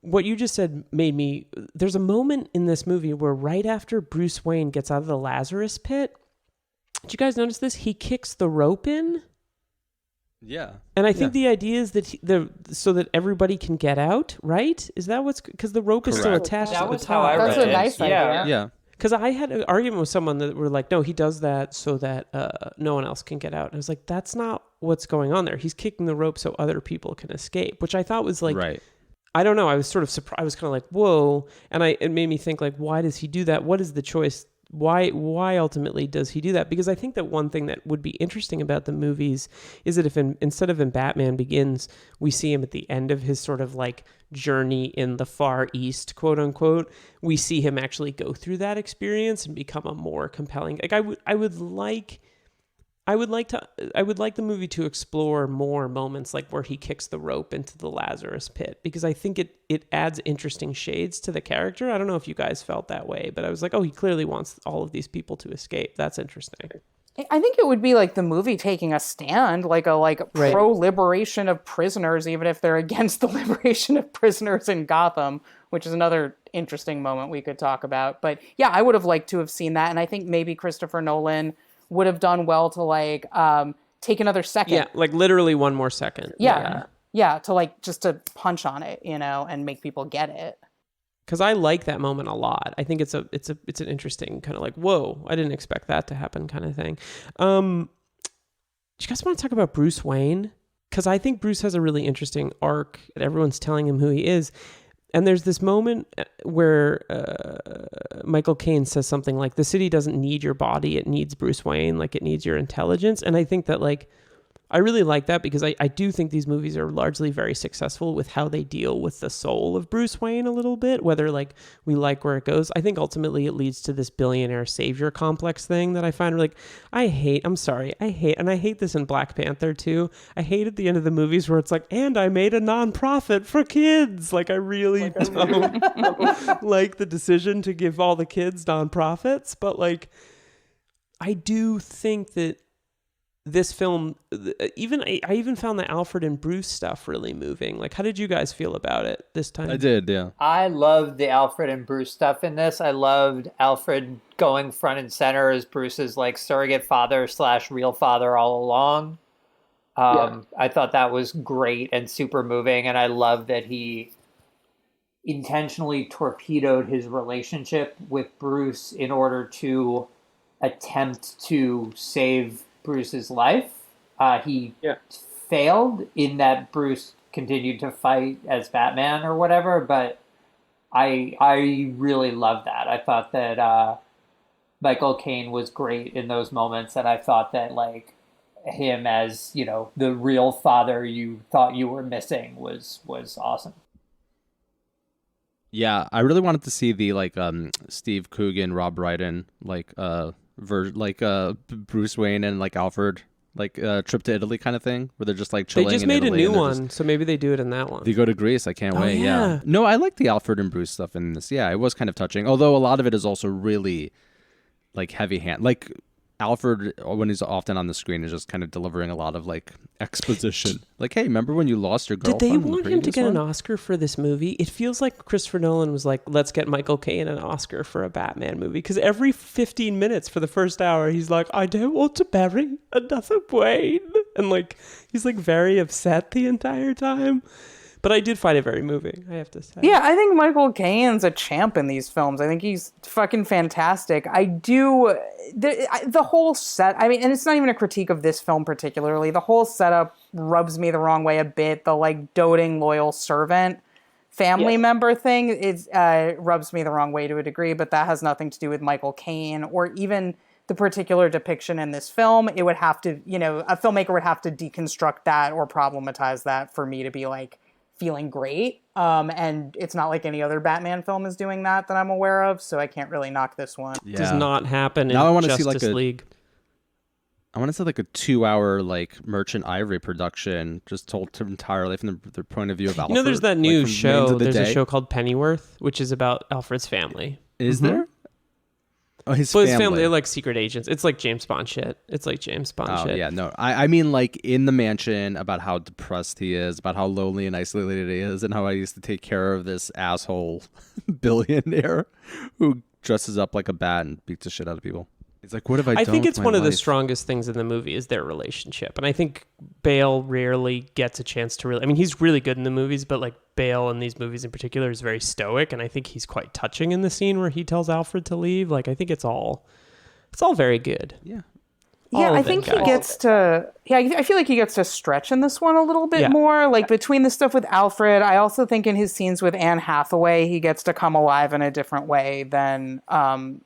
What you just said made me... There's a moment in this movie where right after Bruce Wayne gets out of the Lazarus pit, did you guys notice this? He kicks the rope in. Yeah. And I think the idea is that so that everybody can get out, right? Is that what's... Because the rope is still attached to the top. That was how I read it. That's a nice idea. Yeah. Because I had an argument with someone that were like, no, he does that so that no one else can get out. And I was like, that's not what's going on there. He's kicking the rope so other people can escape, which I thought was like... Right. I don't know. I was sort of surprised. I was kind of like, whoa. And it made me think like, why does he do that? What is the choice? Why ultimately does he do that? Because I think that one thing that would be interesting about the movies is that if instead of in Batman Begins, we see him at the end of his sort of like journey in the Far East, quote unquote, we see him actually go through that experience and become a more compelling, like I would like the movie to explore more moments like where he kicks the rope into the Lazarus pit, because I think it adds interesting shades to the character. I don't know if you guys felt that way, but I was like, oh, he clearly wants all of these people to escape. That's interesting. I think it would be like the movie taking a stand, like Right. pro-liberation of prisoners, even if they're against the liberation of prisoners in Gotham, which is another interesting moment we could talk about. But yeah, I would have liked to have seen that, and I think maybe Christopher Nolan would have done well to like take another second. Yeah, like literally one more second. Yeah, to like just to punch on it, you know, and make people get it. Because I like that moment a lot. I think it's an interesting kind of like, whoa, I didn't expect that to happen kind of thing. Do you guys want to talk about Bruce Wayne? Because I think Bruce has a really interesting arc that everyone's telling him who he is. And there's this moment where Michael Caine says something like, the city doesn't need your body, it needs Bruce Wayne, like it needs your intelligence. And I think that like, I really like that because I do think these movies are largely very successful with how they deal with the soul of Bruce Wayne a little bit, whether like we like where it goes. I think ultimately it leads to this billionaire savior complex thing that I find like, I hate this in Black Panther too. I hate at the end of the movies where it's like, and I made a nonprofit for kids. Like I really don't like the decision to give all the kids nonprofits, but like, I do think that this film, I even found the Alfred and Bruce stuff really moving. Like, how did you guys feel about it this time? I did, yeah. I loved the Alfred and Bruce stuff in this. I loved Alfred going front and center as Bruce's like surrogate father / real father all along. I thought that was great and super moving, and I love that he intentionally torpedoed his relationship with Bruce in order to attempt to save Bruce's life. He failed in that Bruce continued to fight as Batman or whatever, but I really loved that. I thought that Michael Caine was great in those moments, and I thought that like him as, you know, the real father you thought you were missing was awesome. Yeah, I really wanted to see the like Steve Coogan, Rob Brydon Bruce Wayne and like Alfred trip to Italy kind of thing where they're just like chilling. They just made a new one, so maybe they do it in that one. They go to Greece. I can't wait. Yeah. No, I like the Alfred and Bruce stuff in this. Yeah, it was kind of touching. Although a lot of it is also really like heavy hand. Like Alfred, when he's often on the screen, is just kind of delivering a lot of like exposition. Like, hey, remember when you lost your girlfriend? Did they want him to get an Oscar for this movie? It feels like Christopher Nolan was like, let's get Michael Caine an Oscar for a Batman movie. Because every 15 minutes for the first hour, he's like, I don't want to bury another Wayne. And like, he's like very upset the entire time. But I did find it very moving, I have to say. Yeah, I think Michael Caine's a champ in these films. I think he's fucking fantastic. I do... The whole set... I mean, and it's not even a critique of this film particularly. The whole setup rubs me the wrong way a bit. The, like, doting, loyal servant family member thing is rubs me the wrong way to a degree, but that has nothing to do with Michael Caine or even the particular depiction in this film. It would have to, you know, a filmmaker would have to deconstruct that or problematize that for me to be like feeling great. And it's not like any other Batman film is doing that I'm aware of, so I can't really knock this one. Yeah. Does not happen in now I want to Justice see like League. I want to see like a 2-hour like Merchant Ivory production, just told entirely from the point of view of Alfred. You know, there's that new like, show. There's a show called Pennyworth, which is about Alfred's family. Is there? Oh, his family. family. They're like secret agents. It's like James Bond shit. Oh, yeah, no. I mean, like, in the mansion, about how depressed he is, about how lonely and isolated he is, and how I used to take care of this asshole billionaire who dresses up like a bat and beats the shit out of people. He's like, what have I done? I think it's with my one of the life? strongest things in the movie is their relationship. And I think Bale rarely gets a chance to really... I mean, he's really good in the movies, but like Bale in these movies in particular is very stoic. And I think he's quite touching in the scene where he tells Alfred to leave. Like, I think it's all very good. Yeah. Yeah, I think he gets to... Yeah, I feel like he gets to stretch in this one a little bit more. Like, between the stuff with Alfred, I also think in his scenes with Anne Hathaway, he gets to come alive in a different way than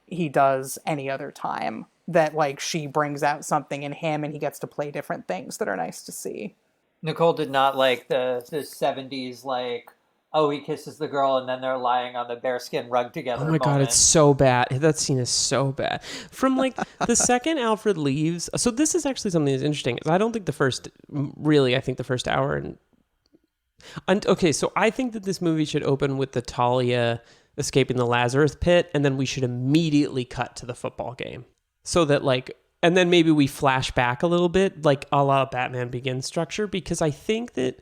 he does any other time. That, like, she brings out something in him, and he gets to play different things that are nice to see. Nicole did not like the 70s, like, oh, he kisses the girl and then they're lying on the bearskin rug together. Oh my God, it's so bad. That scene is so bad. From like the second Alfred leaves. So this is actually something that's interesting. I don't think the first hour and okay, so I think that this movie should open with the Talia escaping the Lazarus pit, and then we should immediately cut to the football game. So that like, and then maybe we flash back a little bit, like a la Batman Begins structure, because I think that,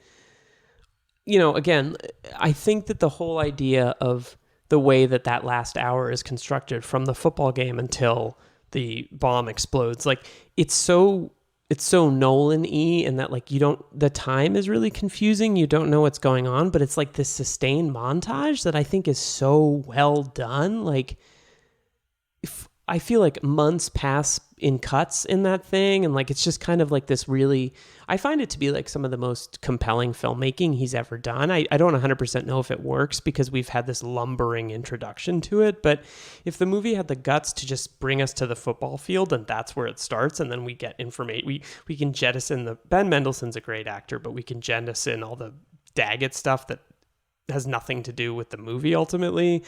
you know, again, I think that the whole idea of the way that last hour is constructed from the football game until the bomb explodes, like it's so Nolan-y, and that like the time is really confusing. You don't know what's going on, but it's like this sustained montage that I think is so well done. Like, I feel like months pass in cuts in that thing, and like it's just kind of like this really, I find it to be like some of the most compelling filmmaking he's ever done. I don't 100% know if it works because we've had this lumbering introduction to it, but if the movie had the guts to just bring us to the football field, and that's where it starts, and then we get information, we can jettison Ben Mendelsohn's a great actor, but we can jettison all the Daggett stuff that has nothing to do with the movie ultimately.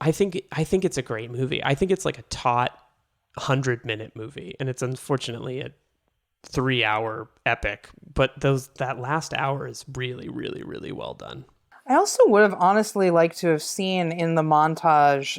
I think it's a great movie. I think it's like a taut 100-minute movie, and it's unfortunately a 3-hour epic, but that last hour is really, really, really well done. I also would have honestly liked to have seen in the montage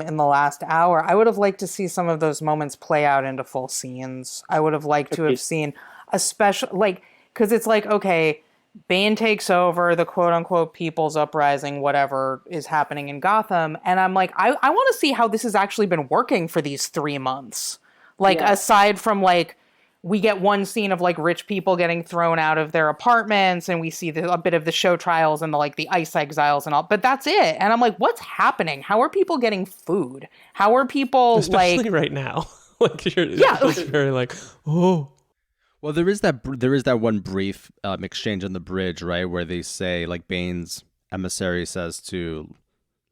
in the last hour, I would have liked to see some of those moments play out into full scenes. I would have liked to have seen a special, like, because it's like, okay, Bane takes over the quote-unquote people's uprising, whatever is happening in Gotham. And I'm like, I want to see how this has actually been working for these 3 months. Like, aside from, like, we get one scene of, like, rich people getting thrown out of their apartments, and we see a bit of the show trials and, the ICE exiles and all. But that's it. And I'm like, what's happening? How are people getting food? How are people, especially right now. It's very like, oh. Well, there is that one brief exchange on the bridge, right, where they say, like, Bane's emissary says to,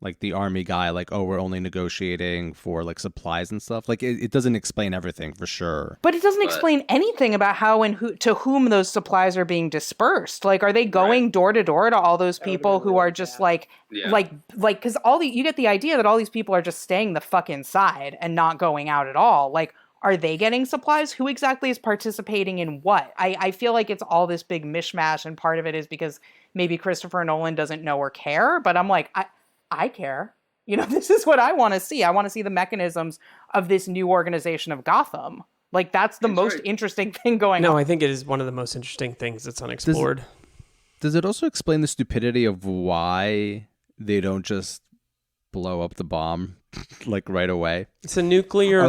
like, the army guy, like, oh, we're only negotiating for, like, supplies and stuff. Like, it doesn't explain everything for sure. But it doesn't explain anything about how and to whom those supplies are being dispersed. Like, are they going door to door to all those people who are just like, because you get the idea that all these people are just staying the fuck inside and not going out at all. Like, are they getting supplies? Who exactly is participating in what? I feel like it's all this big mishmash, and part of it is because maybe Christopher Nolan doesn't know or care, but I'm like, I care. You know, this is what I want to see. I want to see the mechanisms of this new organization of Gotham. Like, that's the most interesting thing going on. No, I think it is one of the most interesting things that's unexplored. Does it also explain the stupidity of why they don't just blow up the bomb like right away? It's a nuclear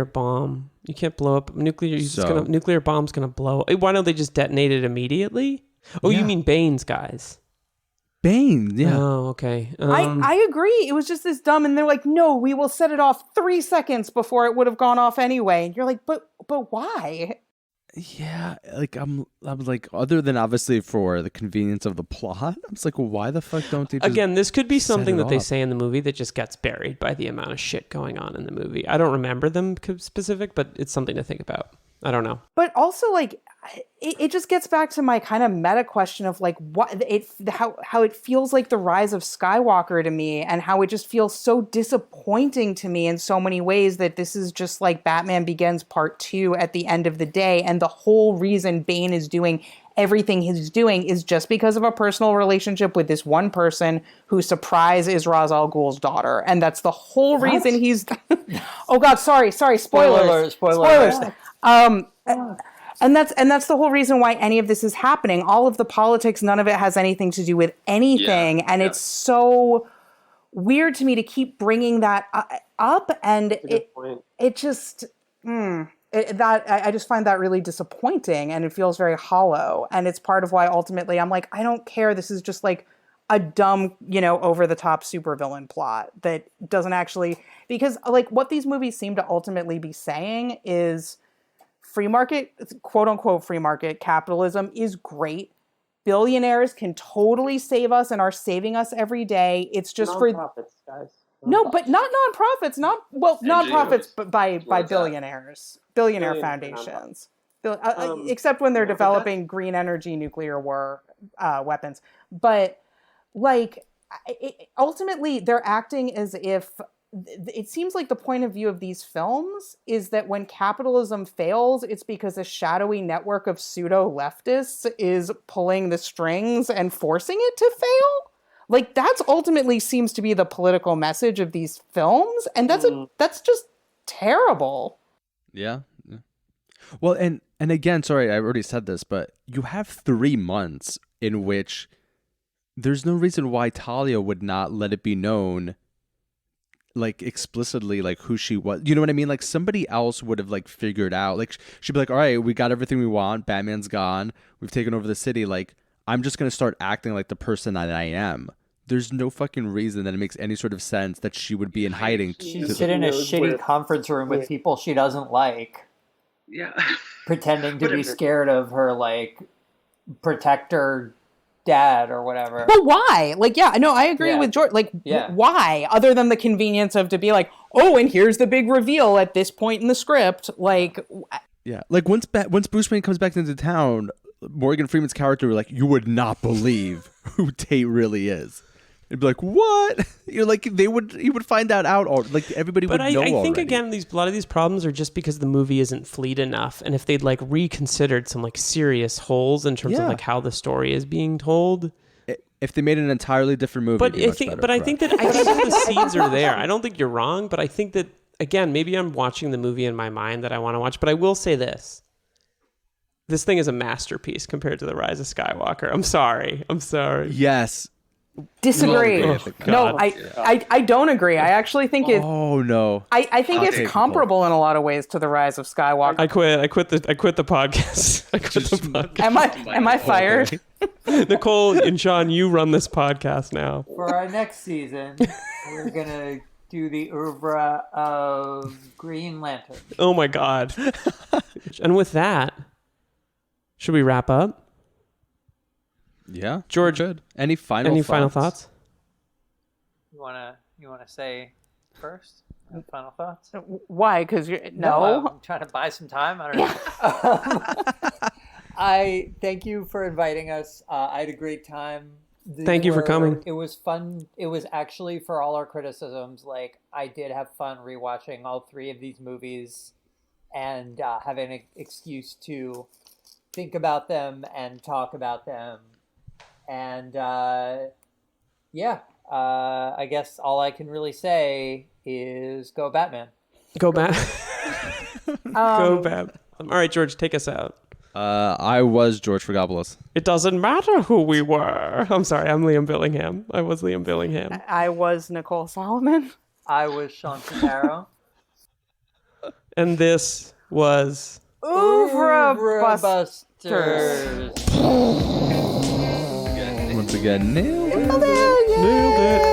bomb. You can't blow up nuclear bomb's gonna blow. Why don't they just detonate it immediately? Oh, you mean Bane's guys? Bane, yeah. Oh, okay. I agree. It was just this dumb, and they're like, no, we will set it off 3 seconds before it would have gone off anyway. And you're like, but why? Yeah, like I'm like, other than obviously for the convenience of the plot, I was like, well, why the fuck don't they just Again, this could be something that they off? say in the movie that just gets buried by the amount of shit going on in the movie. I don't remember them specific, but it's something to think about. I don't know. But also, like, it just gets back to my kind of meta question of like how it feels like the rise of Skywalker to me, and how it just feels so disappointing to me in so many ways that this is just like Batman Begins Part 2 at the end of the day, and the whole reason Bane is doing everything he's doing is just because of a personal relationship with this one person whose surprise is Ra's al Ghul's daughter, and that's the whole reason he's. Oh God, sorry, spoilers. And that's the whole reason why any of this is happening. All of the politics, none of it has anything to do with anything. And it's so weird to me to keep bringing that up. And I just find that really disappointing, and it feels very hollow. And it's part of why ultimately I'm like, I don't care. This is just like a dumb, over the top supervillain plot that doesn't actually, because like what these movies seem to ultimately be saying is, free market, quote unquote, free market capitalism is great. Billionaires can totally save us and are saving us every day. It's just for nonprofits, guys. No, but not nonprofits. Nonprofits, but by billionaires, billionaire foundations. Except when they're developing green energy nuclear war weapons. But like, ultimately, they're acting as if. It seems like the point of view of these films is that when capitalism fails, it's because a shadowy network of pseudo-leftists is pulling the strings and forcing it to fail. Like, that's ultimately seems to be the political message of these films, and that's just terrible. Yeah. Well, and again, sorry, I already said this, but you have 3 months in which there's no reason why Talia would not let it be known, like, explicitly, like, who she was. You know what I mean? Like, somebody else would have, like, figured out. Like, she'd be like, all right, we got everything we want. Batman's gone. We've taken over the city. Like, I'm just going to start acting like the person that I am. There's no fucking reason that it makes any sort of sense that she would be in hiding. She'd sit in a shitty conference room with people she doesn't like. Yeah. Pretending to be scared of her, like, protector dad or whatever. But why? Like, yeah, no, I agree with George. Like, why? Other than the convenience of to be like, oh, and here's the big reveal at this point in the script. Like, yeah, like once Bruce Wayne comes back into town, Morgan Freeman's character, like, you would not believe who Tate really is. It'd be like, what? You're like, he would find that out, or like everybody would know already. But I think again, a lot of these problems are just because the movie isn't fleet enough, and if they'd like reconsidered some like serious holes in terms of like how the story is being told, if they made an entirely different movie, I think that the seeds are there. I don't think you're wrong, but I think that again, maybe I'm watching the movie in my mind that I want to watch. But I will say this. This thing is a masterpiece compared to The Rise of Skywalker. I'm sorry. Yes. Disagree. No, I don't agree. I actually think it. Oh no. I think it's comparable in a lot of ways to The Rise of Skywalker. I quit the podcast. Am I fired? Nicole and Shawn, you run this podcast now. For our next season, we're gonna do the oeuvre of Green Lantern. Oh my God. And with that, should we wrap up? Yeah, George. Good. Any final thoughts? You wanna say first? Final thoughts? Why? Because no. I'm trying to buy some time. I don't know. I thank you for inviting us. I had a great time. Thank you for coming. It was fun. It was actually, for all our criticisms, like, I did have fun rewatching all 3 of these movies and having an excuse to think about them and talk about them. And I guess all I can really say is go Batman. Go Batman. Go Batman. All right, George, take us out. I was George Frigopoulos. It doesn't matter who we were. I'm sorry, I'm Liam Billingham. I was Liam Billingham. I was Nicole Solomon. I was Shawn Setaro. And this was Oeuvre Busters. I'm once again nailed it. Nailed it.